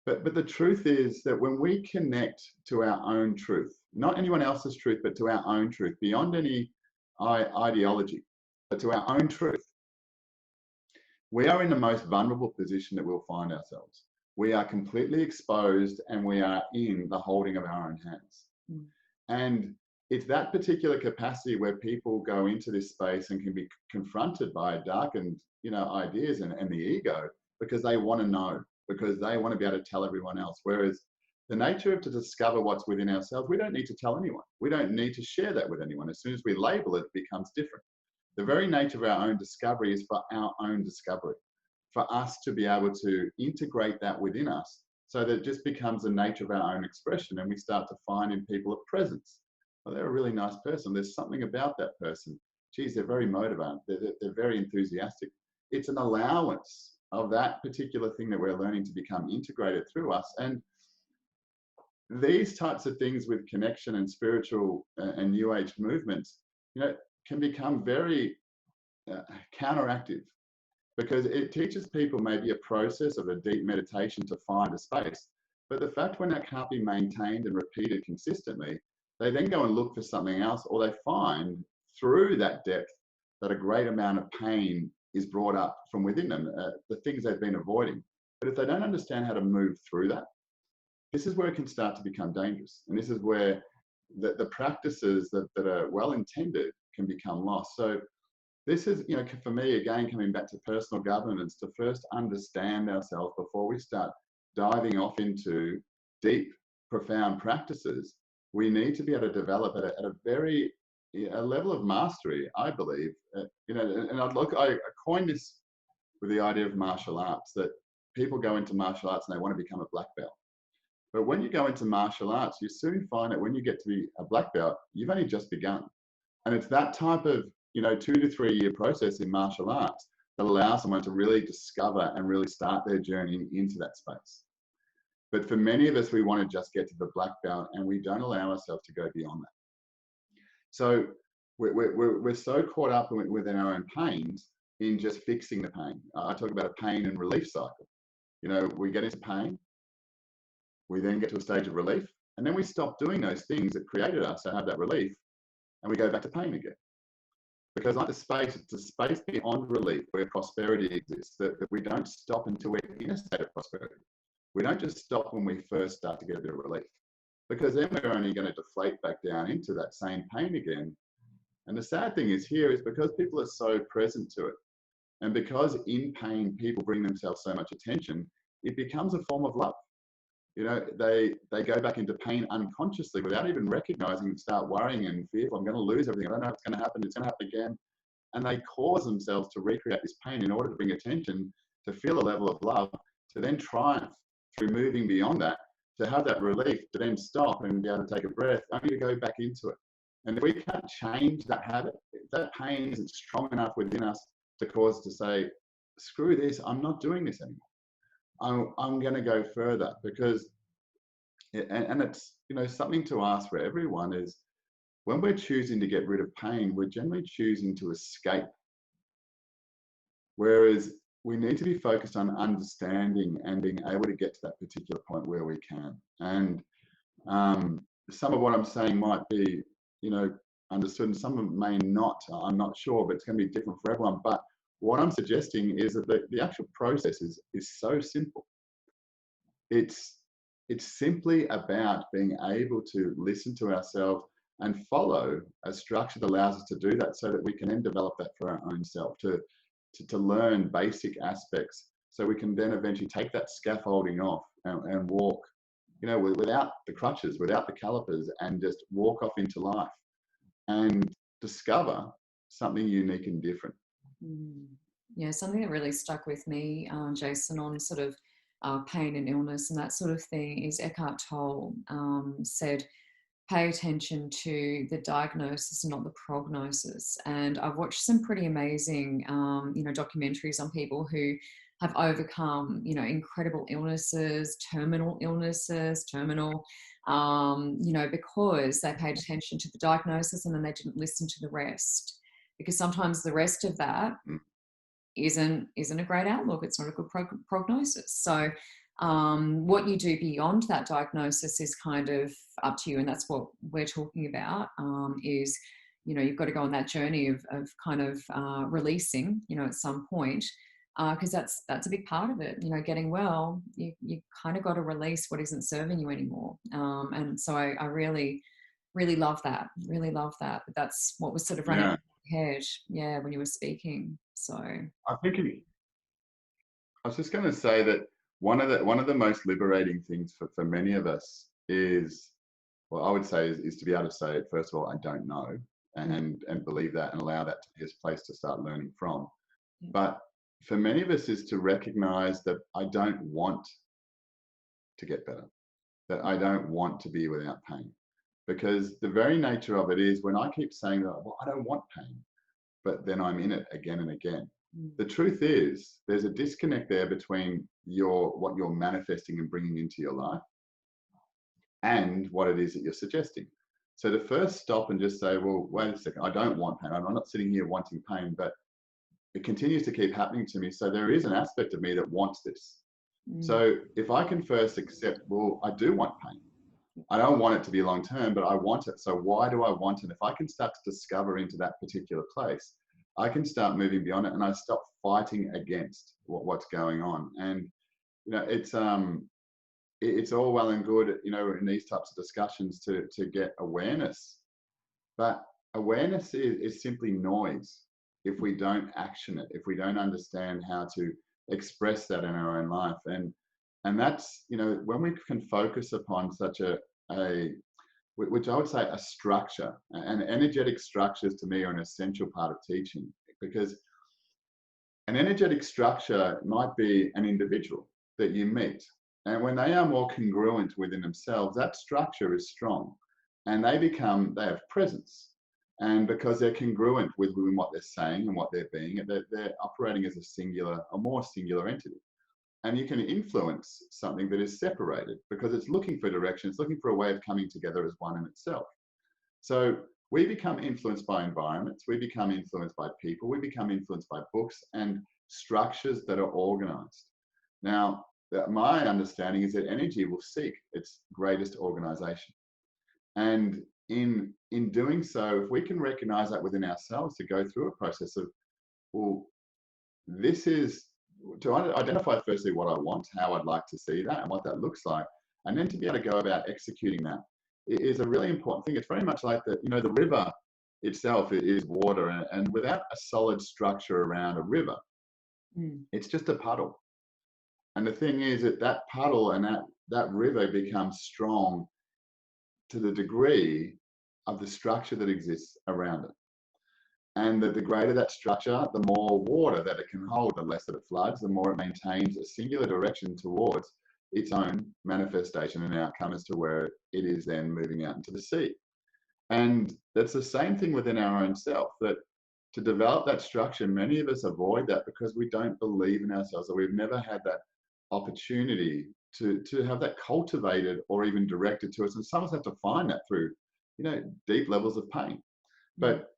[SPEAKER 2] But the truth is that when we connect to our own truth, not anyone else's truth, but to our own truth, beyond any ideology, but to our own truth, we are in the most vulnerable position that we'll find ourselves. We are completely exposed and we are in the holding of our own hands. And it's that particular capacity where people go into this space and can be confronted by darkened, ideas and the ego, because they want to know, because they want to be able to tell everyone else. Whereas the nature of to discover what's within ourselves, we don't need to tell anyone. We don't need to share that with anyone. As soon as we label it, it becomes different. The very nature of our own discovery is for our own discovery, for us to be able to integrate that within us, so that it just becomes the nature of our own expression, and we start to find in people a presence. Well, they're a really nice person. There's something about that person. Geez, they're very motivated. They're very enthusiastic. It's an allowance of that particular thing that we're learning to become integrated through us. And these types of things with connection and spiritual and new age movements, can become very counteractive, because it teaches people maybe a process of a deep meditation to find a space. But the fact when that can't be maintained and repeated consistently, they then go and look for something else, or they find through that depth that a great amount of pain is brought up from within them, the things they've been avoiding. But if they don't understand how to move through that, this is where it can start to become dangerous. And this is where the practices that are well intended can become lost. So this is, for me, again, coming back to personal governance, to first understand ourselves before we start diving off into deep, profound practices. We need to be able to develop at a very a level of mastery, I believe. And I coined this with the idea of martial arts, that people go into martial arts and they want to become a black belt. But when you go into martial arts, you soon find that when you get to be a black belt, you've only just begun. And it's that type of 2 to 3 year process in martial arts that allows someone to really discover and really start their journey into that space. But for many of us, we want to just get to the black belt, and we don't allow ourselves to go beyond that. So we're so caught up within our own pains in just fixing the pain. I talk about a pain and relief cycle. We get into pain, we then get to a stage of relief, and then we stop doing those things that created us to have that relief, and we go back to pain again. Because like it's a space beyond relief where prosperity exists, that we don't stop until we're in a state of prosperity. We don't just stop when we first start to get a bit of relief, because then we're only going to deflate back down into that same pain again. And the sad thing is because people are so present to it, and because in pain people bring themselves so much attention, it becomes a form of love. They go back into pain unconsciously without even recognizing, and start worrying and fearful. I'm going to lose everything. I don't know what's going to happen. It's going to happen again. And they cause themselves to recreate this pain in order to bring attention, to feel a level of love, to then triumph through moving beyond that, to have that relief, to then stop and be able to take a breath, only to go back into it. And if we can't change that habit, if that pain isn't strong enough within us to cause us to say, screw this, I'm not doing this anymore. I'm going to go further, because, and it's, something to ask for everyone is, when we're choosing to get rid of pain, we're generally choosing to escape. Whereas we need to be focused on understanding and being able to get to that particular point where we can. And some of what I'm saying might be, understood, and some of it may not. I'm not sure, but it's going to be different for everyone. But what I'm suggesting is that the actual process is so simple. It's simply about being able to listen to ourselves and follow a structure that allows us to do that, so that we can then develop that for our own self, to learn basic aspects, so we can then eventually take that scaffolding off and walk, without the crutches, without the calipers, and just walk off into life and discover something unique and different.
[SPEAKER 1] Yeah, something that really stuck with me, Jason, on sort of pain and illness and that sort of thing, is Eckhart Tolle said, pay attention to the diagnosis and not the prognosis. And I've watched some pretty amazing, documentaries on people who have overcome, incredible illnesses, because they paid attention to the diagnosis and then they didn't listen to the rest. Because sometimes the rest of that isn't a great outlook. It's not a good prognosis. So what you do beyond that diagnosis is kind of up to you, and that's what we're talking about. Is you've got to go on that journey of kind of releasing, at some point, because that's a big part of it. Getting well, you kind of got to release what isn't serving you anymore. And so I really Really love that. Really love that. That's what was sort of running
[SPEAKER 2] Yeah,
[SPEAKER 1] through my head, yeah, when you were speaking. So,
[SPEAKER 2] I think I was just going to say that one of the most liberating things for many of us is, well, I would say is to be able to say, first of all, I don't know,
[SPEAKER 1] mm,
[SPEAKER 2] and believe that and allow that to be a place to start learning from.
[SPEAKER 1] yeah.
[SPEAKER 2] But for many of us is to recognize that I don't want to get better, that I don't want to be without pain. Because the very nature of it is when I keep saying that, well, I don't want pain, but then I'm in it again and again.
[SPEAKER 1] Mm,
[SPEAKER 2] The truth is there's a disconnect there between what you're manifesting and bringing into your life and what it is that you're suggesting. So to first stop and just say, well, wait a second, I don't want pain. I'm not sitting here wanting pain, but it continues to keep happening to me. So there is an aspect of me that wants this.
[SPEAKER 1] mm,
[SPEAKER 2] So if I can first accept, well, I do want pain. I don't want it to be long term, but I want it. So why do I want it? If I can start to discover into that particular place, I can start moving beyond it, and I stop fighting against what's going on. And it's all well and good, in these types of discussions to get awareness, but awareness is simply noise if we don't action it, if we don't understand how to express that in our own life. And that's, when we can focus upon such a which I would say a structure, and energetic structures to me are an essential part of teaching, because an energetic structure might be an individual that you meet. And when they are more congruent within themselves, that structure is strong and they have presence. And because they're congruent with what they're saying and what they're being, they're operating as a more singular entity. And you can influence something that is separated because it's looking for direction, it's looking for a way of coming together as one in itself. So we become influenced by environments, we become influenced by people, we become influenced by books and structures that are organized. Now, my understanding is that energy will seek its greatest organization. And in doing so, if we can recognize that within ourselves, to go through a process of, well, this is to identify firstly what I want, how I'd like to see that, and what that looks like, and then to be able to go about executing that is a really important thing. It's very much like the river itself is water, and without a solid structure around a river,
[SPEAKER 1] mm,
[SPEAKER 2] it's just a puddle. And the thing is that puddle and that river becomes strong to the degree of the structure that exists around it. And that the greater that structure, the more water that it can hold, the less that it floods, the more it maintains a singular direction towards its own manifestation and outcome as to where it is then moving out into the sea. And that's the same thing within our own self, that to develop that structure, many of us avoid that because we don't believe in ourselves, or we've never had that opportunity to have that cultivated or even directed to us. And some of us have to find that through, deep levels of pain.
[SPEAKER 1] mm,
[SPEAKER 2] But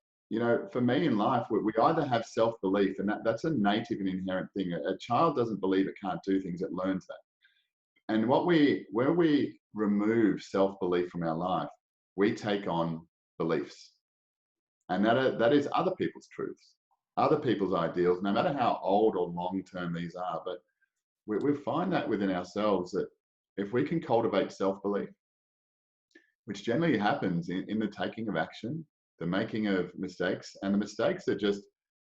[SPEAKER 2] for me in life, we either have self-belief, and that's a native and inherent thing. A child doesn't believe it can't do things; it learns that. And where we remove self-belief from our life, we take on beliefs, and that is other people's truths, other people's ideals, no matter how old or long-term these are. But we find that within ourselves, that if we can cultivate self-belief, which generally happens in the taking of action, the making of mistakes, and the mistakes are just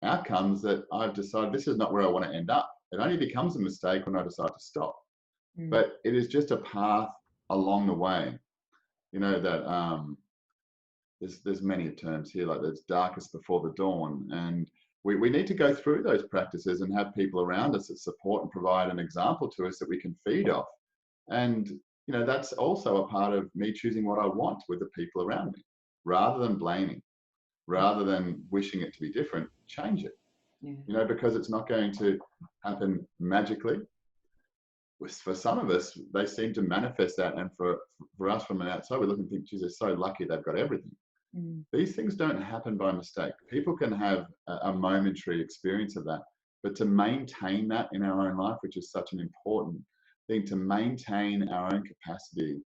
[SPEAKER 2] outcomes that I've decided this is not where I want to end up. It only becomes a mistake when I decide to stop.
[SPEAKER 1] mm,
[SPEAKER 2] But it is just a path along the way. That there's many terms here, like there's darkest before the dawn, and we need to go through those practices and have people around us that support and provide an example to us that we can feed off. And that's also a part of me choosing what I want with the people around me, rather than blaming, rather than wishing it to be different. Change it,
[SPEAKER 1] yeah.
[SPEAKER 2] because it's not going to happen magically. For some of us, they seem to manifest that, and for us from the outside, we look and think, geez, they're so lucky they've got everything.
[SPEAKER 1] Mm,
[SPEAKER 2] These things don't happen by mistake. People can have a momentary experience of that, but to maintain that in our own life, which is such an important thing, to maintain our own capacity,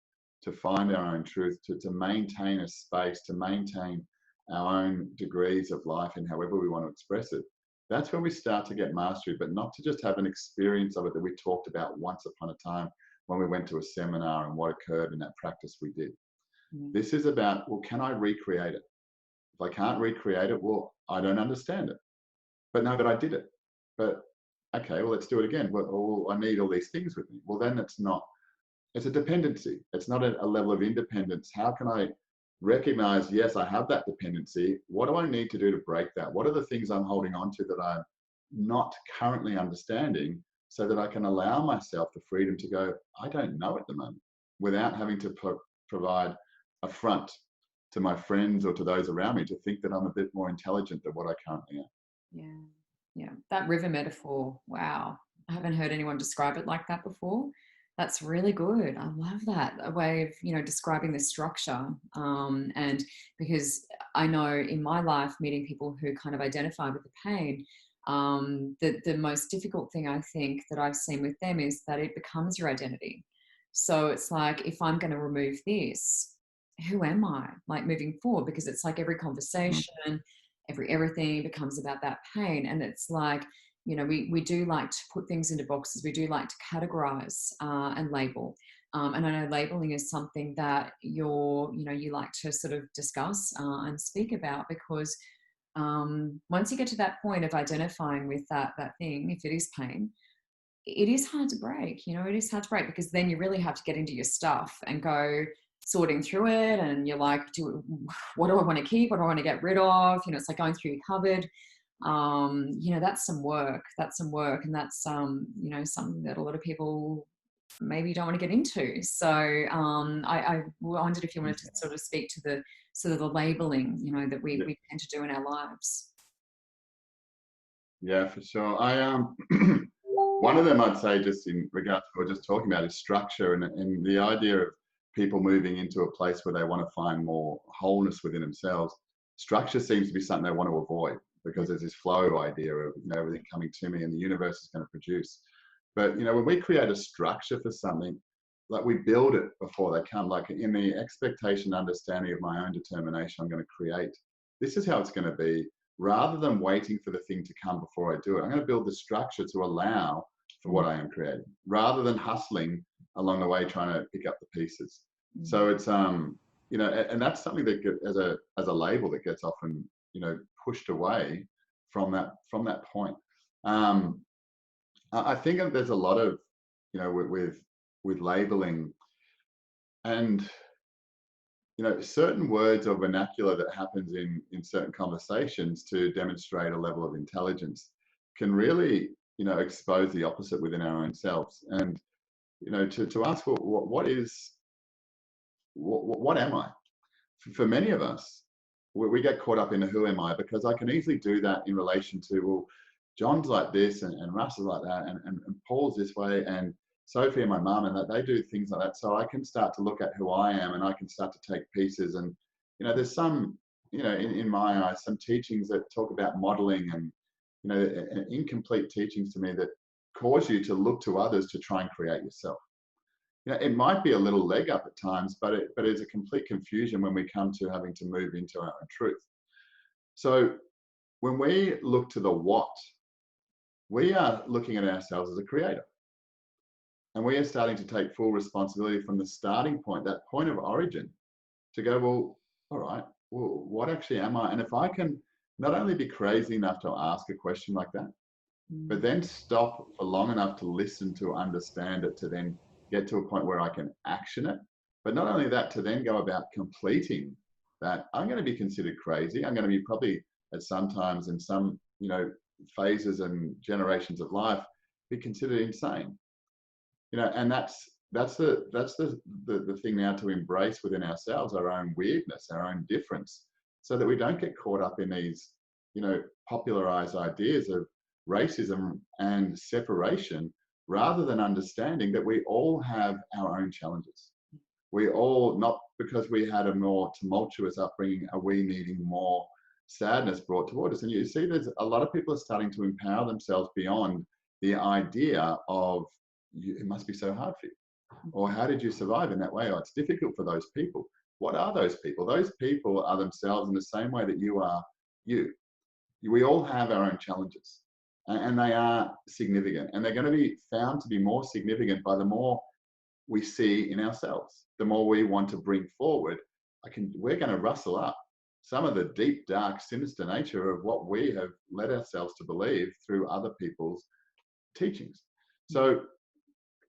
[SPEAKER 2] to find our own truth, to maintain a space, to maintain our own degrees of life in however we want to express it. That's when we start to get mastery, but not to just have an experience of it that we talked about once upon a time when we went to a seminar and what occurred in that practice we did.
[SPEAKER 1] Mm.
[SPEAKER 2] This is about, well, can I recreate it? If I can't recreate it, well, I don't understand it. But no, but I did it. But okay, well, let's do it again. Well, I need all these things with me. Well, then it's a dependency. It's not a level of independence. How can I recognize, yes, I have that dependency. What do I need to do to break that? What are the things I'm holding on to that I'm not currently understanding, so that I can allow myself the freedom to go, I don't know at the moment, without having to provide a front to my friends or to those around me to think that I'm a bit more intelligent than what I currently am.
[SPEAKER 1] Yeah. Yeah. That river metaphor. Wow. I haven't heard anyone describe it like that before. That's really good. I love that. A way of, describing the structure. And because I know in my life, meeting people who kind of identify with the pain, the most difficult thing I think that I've seen with them is that it becomes your identity. So it's like, if I'm going to remove this, who am I, like, moving forward? Because it's like every
[SPEAKER 2] Mm.
[SPEAKER 1] conversation, everything becomes about that pain. And it's like, we do like to put things into boxes. We do like to categorize and label. And I know labeling is something that you like to sort of discuss and speak about, because once you get to that point of identifying with that thing, if it is pain, it is hard to break. It is hard to break, because then you really have to get into your stuff and go sorting through it. And you're like, what do I want to keep? What do I want to get rid of? It's like going through your cupboard. That's some work. That's some work. And that's, something that a lot of people maybe don't want to get into. So I wondered if you wanted to sort of speak to the sort of the labeling, that we
[SPEAKER 2] Yeah,
[SPEAKER 1] tend to do in our lives.
[SPEAKER 2] yeah, for sure. One of them I'd say, just in regards to what we're just talking about, is structure, and the idea of people moving into a place where they want to find more wholeness within themselves. Structure seems to be something they want to avoid, because there's this flow idea of, everything coming to me and the universe is going to produce. But when we create a structure for something, like, we build it before they come. Like, in the expectation, understanding of my own determination, I'm going to create. This is how it's going to be, rather than waiting for the thing to come before I do it. I'm going to build the structure to allow for what I am creating, rather than hustling along the way trying to pick up the pieces.
[SPEAKER 1] Mm.
[SPEAKER 2] So it's and that's something that as a label that gets often pushed away from that point. Um, I think that there's a lot of with labeling, and certain words or vernacular that happens in certain conversations to demonstrate a level of intelligence can really expose the opposite within our own selves. And to ask, well, what am I? For many of us, we get caught up in a who am I, because I can easily do that in relation to, well, John's like this, and Russ is like that, and Paul's this way, and Sophie and my mum, and that they do things like that. So I can start to look at who I am, and I can start to take pieces. And there's some, in my eyes, some teachings that talk about modeling, and incomplete teachings to me that cause you to look to others to try and create yourself. It might be a little leg up at times, but it's a complete confusion when we come to having to move into our own truth. So when we look to the what, we are looking at ourselves as a creator. And we are starting to take full responsibility from the starting point, that point of origin, to go, well, all right, well, what actually am I? And if I can not only be crazy enough to ask a question like that, but
[SPEAKER 1] Mm.
[SPEAKER 2] then stop for long enough to listen, to understand it, to then get to a point where I can action it. But not only that, to then go about completing that, I'm going to be considered crazy. I'm going to be probably at sometimes in some, phases and generations of life, be considered insane. And that's the thing now, to embrace within ourselves our own weirdness, our own difference, so that we don't get caught up in these, popularized ideas of racism and separation, rather than understanding that we all have our own challenges. We all, not because we had a more tumultuous upbringing, are we needing more sadness brought toward us. And you see, there's a lot of people are starting to empower themselves beyond the idea of, it must be so hard for you, or how did you survive in that way? Oh, it's difficult for those people. What are those people? Those people are themselves in the same way that you are you. We all have our own challenges, and they are significant, and they're going to be found to be more significant by the more we see in ourselves, the more we want to bring forward we're going to rustle up some of the deep, dark, sinister nature of what we have led ourselves to believe through other people's teachings. So,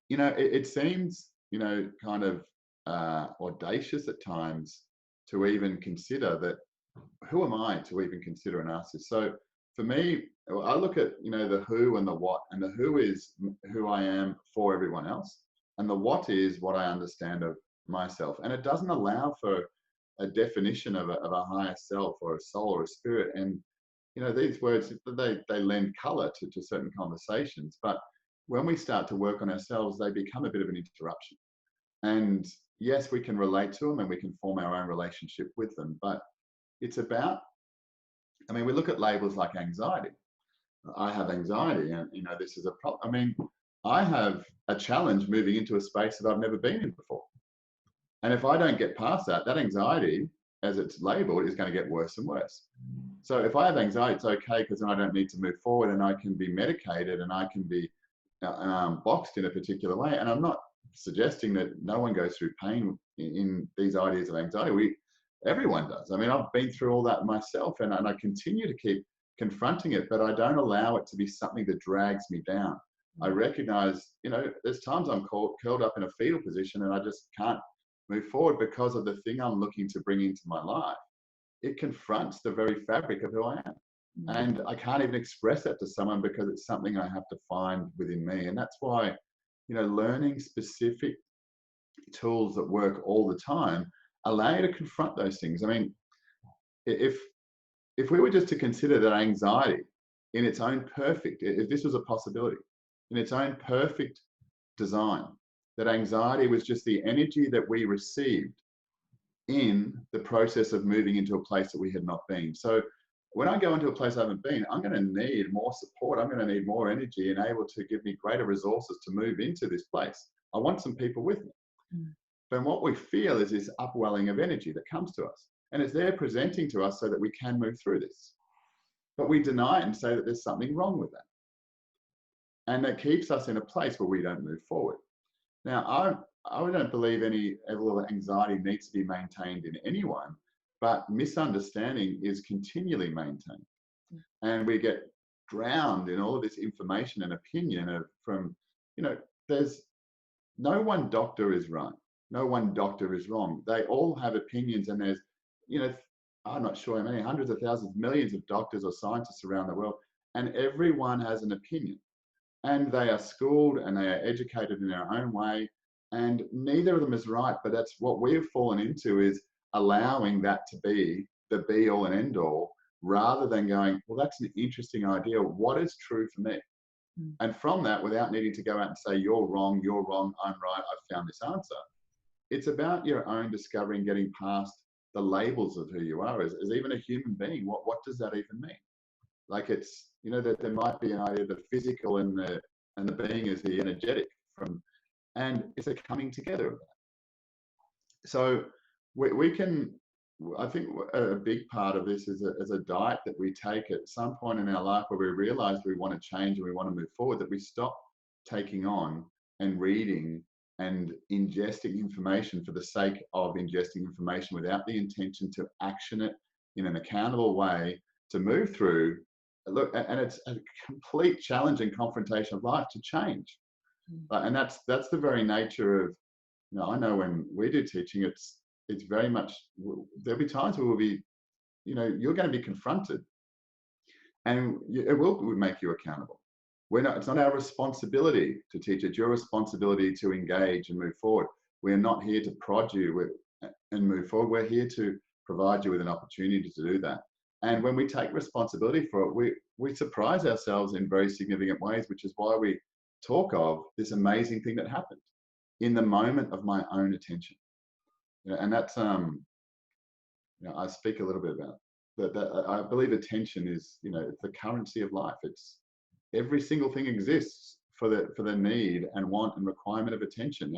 [SPEAKER 2] it seems, kind of audacious at times to even consider that. Who am I to even consider an narcissist? So for me, I look at, the who and the what, and the who is who I am for everyone else. And the what is what I understand of myself. And it doesn't allow for a definition of a higher self or a soul or a spirit. And, these words, they lend color to certain conversations. But when we start to work on ourselves, they become a bit of an interruption. And yes, we can relate to them and we can form our own relationship with them. But it's about, we look at labels like anxiety. I have anxiety, and this is a problem. I have a challenge moving into a space that I've never been in before. And if I don't get past that anxiety, as it's labeled, is going to get worse and worse. So if I have anxiety, it's okay, because then I don't need to move forward, and I can be medicated, and I can be boxed in a particular way. And I'm not suggesting that no one goes through pain in these ideas of anxiety. Everyone does. I've been through all that myself, and I continue to keep confronting it, but I don't allow it to be something that drags me down. I recognize, there's times I'm curled up in a fetal position and I just can't move forward because of the thing I'm looking to bring into my life. It confronts the very fabric of who I am. And I can't even express that to someone because it's something I have to find within me. And that's why, learning specific tools that work all the time allow you to confront those things. If we were just to consider that anxiety in its own perfect, if this was a possibility, in its own perfect design, that anxiety was just the energy that we received in the process of moving into a place that we had not been. So when I go into a place I haven't been, I'm going to need more support. I'm going to need more energy and able to give me greater resources to move into this place. I want some people with me. But what we feel is this upwelling of energy that comes to us. And it's there presenting to us so that we can move through this. But we deny it and say that there's something wrong with that. And that keeps us in a place where we don't move forward. Now, I don't believe any level of anxiety needs to be maintained in anyone, but misunderstanding is continually maintained. And we get drowned in all of this information and opinion there's no one doctor is right. No one doctor is wrong. They all have opinions, and there's, I'm not sure how many, hundreds of thousands, millions of doctors or scientists around the world, and everyone has an opinion. And they are schooled and they are educated in their own way, and neither of them is right. But that's what we've fallen into, is allowing that to be the be all and end all, rather than going, well, that's an interesting idea. What is true for me? And from that, without needing to go out and say, you're wrong, I'm right, I've found this answer. It's about your own discovery and getting past the labels of who you are as even a human being. What does that even mean? Like, it's, that there might be an idea of the physical and the being is the energetic and it's a coming together of that. So we can, I think a big part of this is a diet that we take at some point in our life where we realize we want to change and we want to move forward, that we stop taking on and reading and ingesting information for the sake of ingesting information without the intention to action it in an accountable way to move through. Look, and it's a complete challenge and confrontation of life to change. And that's the very nature of, I know when we do teaching, it's very much, there'll be times where we'll be, you're going to be confronted, and it will make you accountable. It's not our responsibility to teach it. Your responsibility to engage and move forward. We're not here to prod you and move forward. We're here to provide you with an opportunity to do that. And when we take responsibility for it, we surprise ourselves in very significant ways, which is why we talk of this amazing thing that happened in the moment of my own attention. And that's, I speak a little bit about that. I believe attention is, it's the currency of life. It's every single thing exists for the need and want and requirement of attention.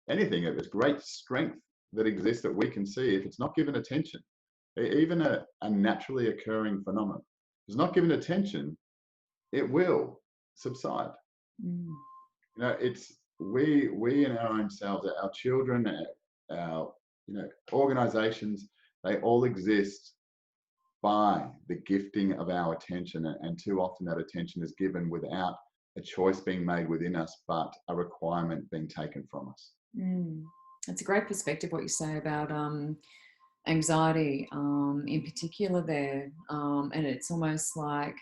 [SPEAKER 2] Anything of its great strength that exists that we can see, if it's not given attention, even a naturally occurring phenomenon, if it's not given attention, it will subside. It's we in our own selves, our children, our organizations, they all exist by the gifting of our attention. And too often that attention is given without a choice being made within us, but a requirement being taken from us.
[SPEAKER 1] It's a great perspective what you say about anxiety in particular there. And it's almost like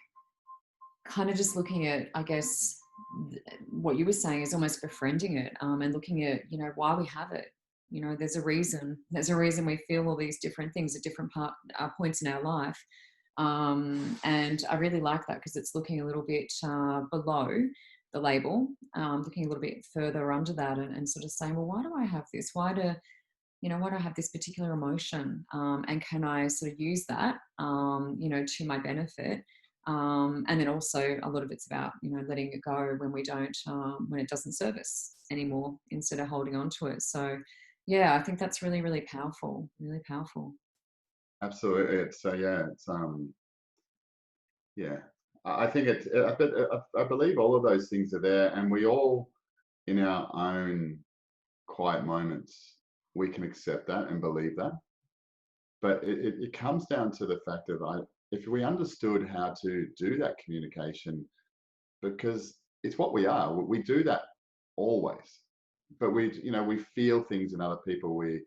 [SPEAKER 1] kind of just looking at, I guess, what you were saying is almost befriending it, and looking at, why we have it. There's a reason. There's a reason we feel all these different things at different points in our life. And I really like that because it's looking a little bit below the label, looking a little bit further under that, and sort of saying, well, why do I have this? Why do I have this particular emotion? And can I sort of use that, to my benefit? And then also a lot of it's about, letting it go when we don't, when it doesn't serve us anymore, instead of holding on to it. So yeah, I think that's really, really powerful, really powerful.
[SPEAKER 2] Absolutely. I think I believe all of those things are there, and we all, in our own quiet moments, we can accept that and believe that. But it comes down to the fact of if we understood how to do that communication, because it's what we are. We do that always, but we feel things in other people. We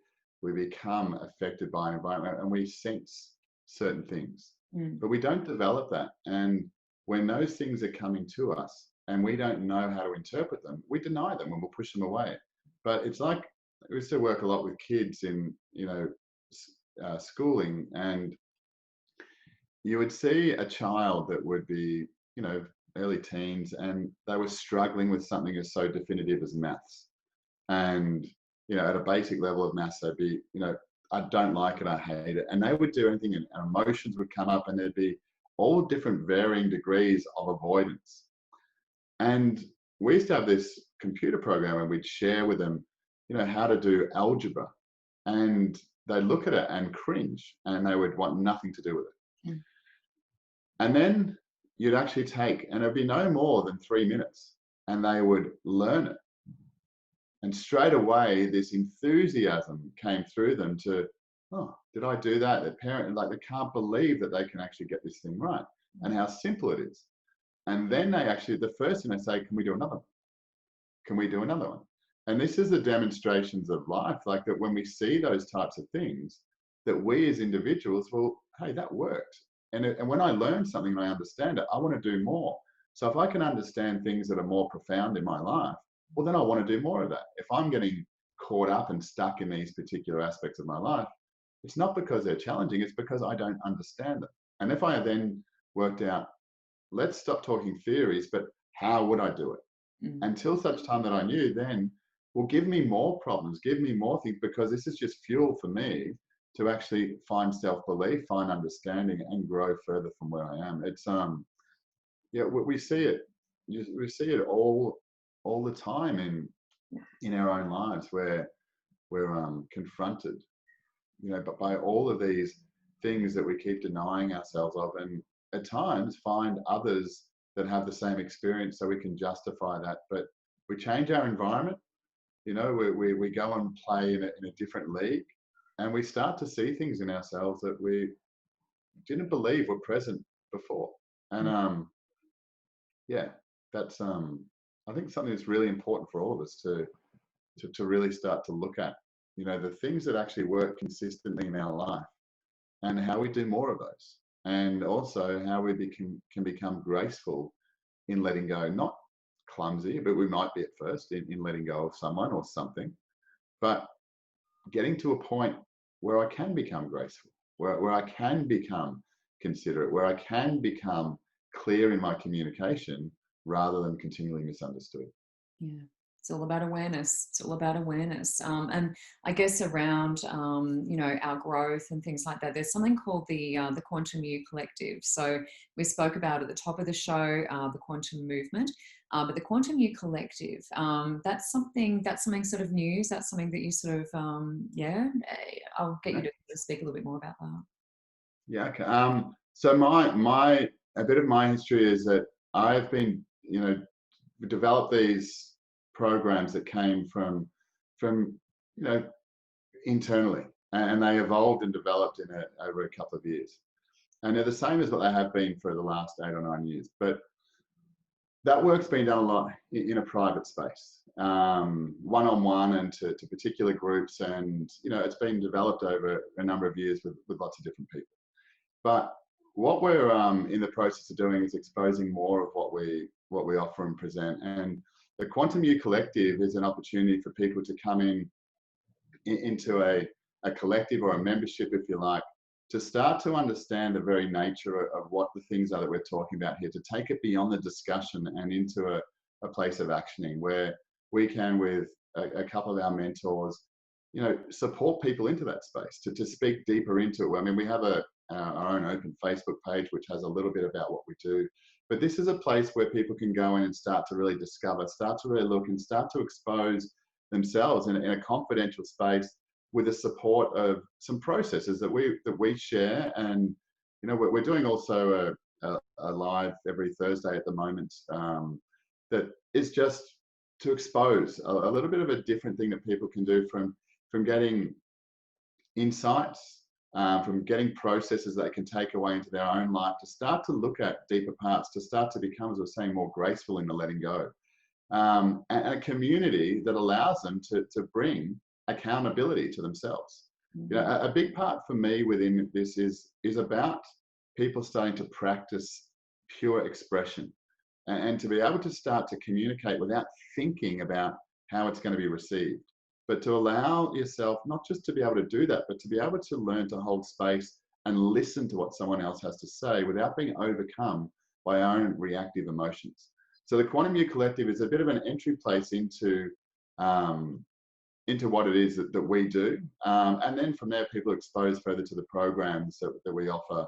[SPEAKER 2] become affected by an environment, and we sense certain things, but we don't develop that. And when those things are coming to us and we don't know how to interpret them, we deny them and we'll push them away. But it's like, we used to work a lot with kids in schooling, and you would see a child that would be early teens, and they were struggling with something as so definitive as maths. And at a basic level of maths, they'd be I don't like it, I hate it, and they would do anything, and emotions would come up, and there'd be all different varying degrees of avoidance. And we used to have this computer program, and we'd share with them how to do algebra, and they'd look at it and cringe, and they would want nothing to do with it. And then you'd actually take, and it'd be no more than 3 minutes, and they would learn it. And straight away, this enthusiasm came through them to, oh, did I do that? Their parent, they can't believe that they can actually get this thing right, and how simple it is. And then they actually, the first thing they say, can we do another one? Can we do another one? And this is the demonstrations of life, like that when we see those types of things, that we as individuals, well, hey, that worked. And when I learn something and I understand it, I want to do more. So if I can understand things that are more profound in my life, well, then I want to do more of that. If I'm getting caught up and stuck in these particular aspects of my life, it's not because they're challenging, it's because I don't understand them. And if I then worked out, let's stop talking theories, but how would I do it? Until such time that I knew, then, well, give me more problems, give me more things, because this is just fuel for me to actually find self-belief, find understanding, and grow further from where I am. It's we see it. We see it all the time in our own lives, where we're confronted, but by all of these things that we keep denying ourselves of, and at times find others that have the same experience so we can justify that. But we change our environment, we go and play in a different league, and we start to see things in ourselves that we didn't believe were present before. And that's I think something that's really important for all of us to really start to look at, the things that actually work consistently in our life, and how we do more of those, and also how we can become graceful in letting go, not clumsy, but we might be at first in letting go of someone or something, but getting to a point where I can become graceful, where I can become considerate, where I can become clear in my communication rather than continually misunderstood.
[SPEAKER 1] Yeah, it's all about awareness. It's all about awareness. And I guess around, our growth and things like that, there's something called the Quantum You Collective. So we spoke about at the top of the show, the quantum movement, but the Quantum You Collective, that's something sort of new. That's something that you sort of, I'll get you to speak a little bit more about that.
[SPEAKER 2] Yeah. Okay. So a bit of my history is that I've been, developed these programs that came from internally, and they evolved and developed over a couple of years. And they're the same as what they have been for the last 8 or 9 years. But that work's been done a lot in a private space, one-on-one and to particular groups. And, it's been developed over a number of years with lots of different people. But what we're in the process of doing is exposing more of what we offer and present. And the Quantum U Collective is an opportunity for people to come into a collective or a membership, if you like, to start to understand the very nature of what the things are that we're talking about here, to take it beyond the discussion and into a place of actioning where we can, with a couple of our mentors, support people into that space, to speak deeper into it. I mean, we have our own open Facebook page, which has a little bit about what we do. But this is a place where people can go in and start to really discover, start to really look and start to expose themselves in a confidential space with the support of some processes that we share. And, we're doing also a live every Thursday at the moment that is just to expose a little bit of a different thing that people can do from getting insights, from getting processes that they can take away into their own life, to start to look at deeper parts, to start to become, as I was saying, more graceful in the letting go. And a community that allows them to bring accountability to themselves. A big part for me within this is about people starting to practice pure expression and to be able to start to communicate without thinking about how it's going to be received, but to allow yourself not just to be able to do that, but to be able to learn to hold space and listen to what someone else has to say without being overcome by our own reactive emotions. So the Quantum U Collective is a bit of an entry place into what it is that we do. And then from there, people are exposed further to the programs that we offer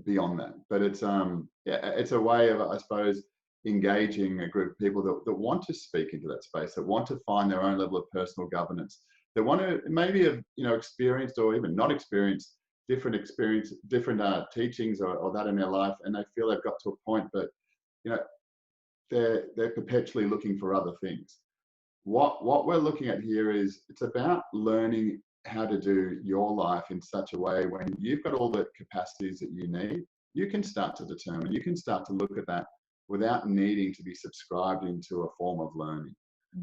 [SPEAKER 2] beyond that. But it's a way of, I suppose, engaging a group of people that want to speak into that space, that want to find their own level of personal governance, that want to maybe have experienced or even not experienced different teachings or that in their life, and they feel they've got to a point, but they're perpetually looking for other things. What we're looking at here is it's about learning how to do your life in such a way when you've got all the capacities that you need, you can start to determine, you can start to look at that without needing to be subscribed into a form of learning.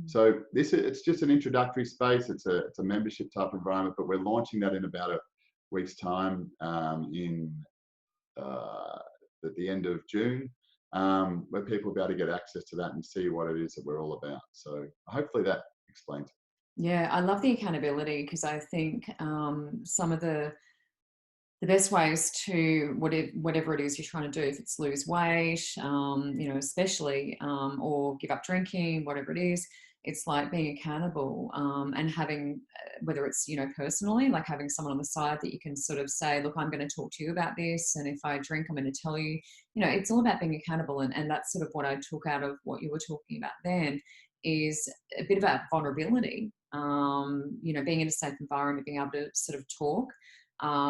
[SPEAKER 2] So it's just an introductory space. It's a membership type environment, but we're launching that in about a week's time at the end of June, where people will be able to get access to that and see what it is that we're all about. So hopefully that explains it.
[SPEAKER 1] Yeah, I love the accountability, because I think some of the best ways to whatever it is you're trying to do, if it's lose weight, especially, or give up drinking, whatever it is, it's like being accountable, and having, whether it's, personally, like having someone on the side that you can sort of say, look, I'm going to talk to you about this. And if I drink, I'm going to tell you, it's all about being accountable. And that's sort of what I took out of what you were talking about then, is a bit about vulnerability, being in a safe environment, being able to sort of talk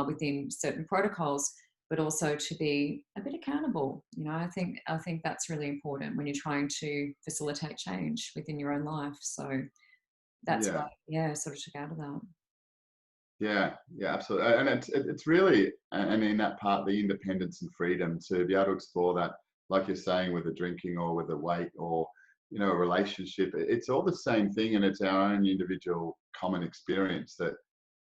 [SPEAKER 1] within certain protocols, but also to be a bit accountable. I think that's really important when you're trying to facilitate change within your own life. So that's what I sort of took out of that.
[SPEAKER 2] Yeah, absolutely. And it's really, and in that part, the independence and freedom to be able to explore that, like you're saying, with the drinking or with the weight or a relationship. It's all the same thing, and it's our own individual common experience that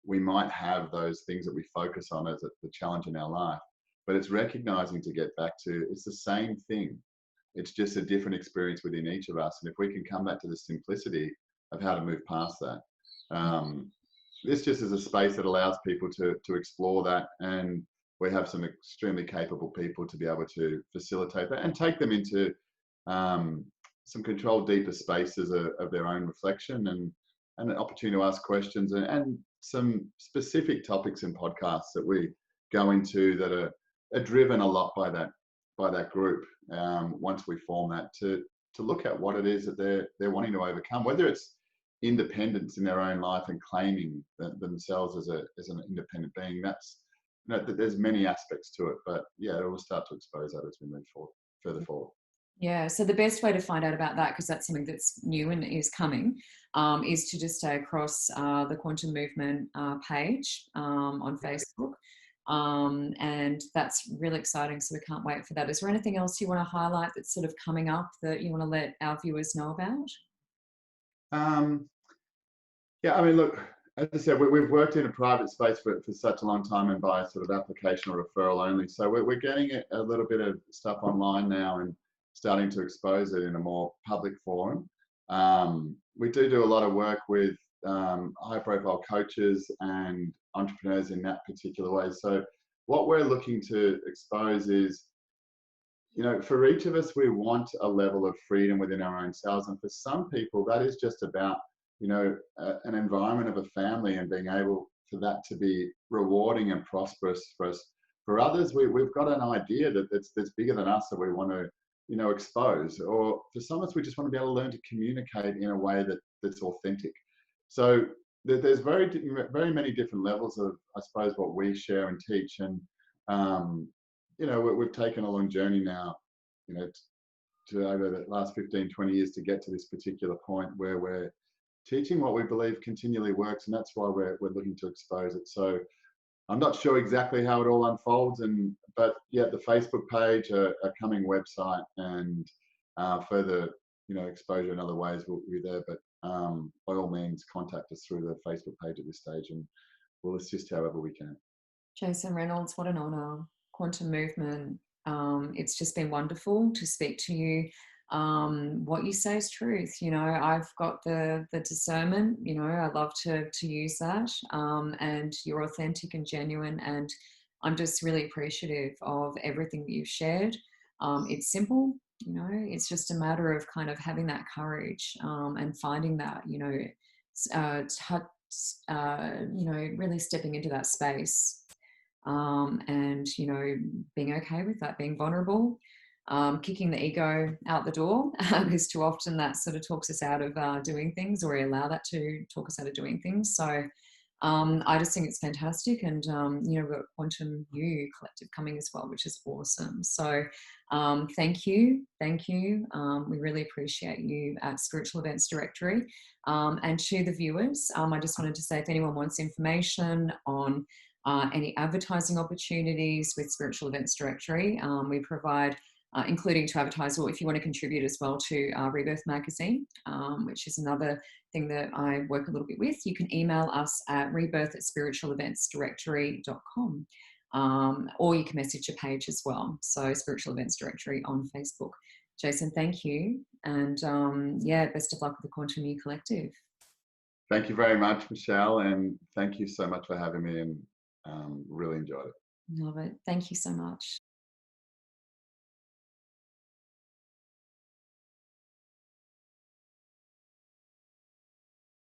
[SPEAKER 2] we might have those things that we focus on as the challenge in our life. But it's recognizing, to get back to, it's the same thing. It's just a different experience within each of us. And if we can come back to the simplicity of how to move past that, this just is a space that allows people to explore that. And we have some extremely capable people to be able to facilitate that and take them into some controlled, deeper spaces of their own reflection and an opportunity to ask questions and some specific topics in podcasts that we go into that are driven a lot by that group. Once we form that, to look at what it is that they're wanting to overcome, whether it's independence in their own life and claiming themselves as an independent being. That's there's many aspects to it, but it will start to expose that as we move further forward.
[SPEAKER 1] Yeah, so the best way to find out about that, because that's something that's new and is coming, is to just stay across the Quantum Movement page on Facebook. And that's really exciting. So we can't wait for that. Is there anything else you want to highlight that's sort of coming up that you want to let our viewers know about?
[SPEAKER 2] Um, Yeah, I mean, look, as I said, we've worked in a private space for such a long time and by sort of application or referral only. So we're getting a little bit of stuff online now and starting to expose it in a more public forum. We do a lot of work with high profile coaches and entrepreneurs in that particular way. So what we're looking to expose is, for each of us, we want a level of freedom within our own selves. And for some people, that is just about, an environment of a family and being able for that to be rewarding and prosperous for us. For others, we've got an idea that's bigger than us that we want to, expose. Or for some of us, we just want to be able to learn to communicate in a way that's authentic. So there's very many different levels of, I suppose, what we share and teach. And um, we've taken a long journey now, to over the last 15, 20 years to get to this particular point where we're teaching what we believe continually works. And that's why we're looking to expose it. So I'm not sure exactly how it all unfolds, but yeah, the Facebook page, a coming website, and further, exposure in other ways will be there. But by all means, contact us through the Facebook page at this stage, and we'll assist however we can.
[SPEAKER 1] Jason Reynolds, what an honor. Quantum Movement. It's just been wonderful to speak to you. What you say is truth. I've got the discernment. I love to use that. And you're authentic and genuine. And I'm just really appreciative of everything that you've shared. It's simple. It's just a matter of kind of having that courage and finding that. Really stepping into that space, and being okay with that, being vulnerable, kicking the ego out the door, because too often that sort of talks us out of doing things, or we allow that to talk us out of doing things. So I just think it's fantastic. And we've got Quantum U Collective coming as well, which is awesome. So thank you. We really appreciate you at Spiritual Events Directory. And to the viewers, I just wanted to say, if anyone wants information on any advertising opportunities with Spiritual Events Directory, we provide, including to advertise, or if you want to contribute as well to Rebirth Magazine, which is another thing that I work a little bit with. You can email us at rebirth@spiritualeventsdirectory.com, or you can message a page as well. So Spiritual Events Directory on Facebook. Jason, thank you. And best of luck with the Quantum U Collective.
[SPEAKER 2] Thank you very much, Michelle, and thank you so much for having me, and really enjoyed it.
[SPEAKER 1] Love it. Thank you so much.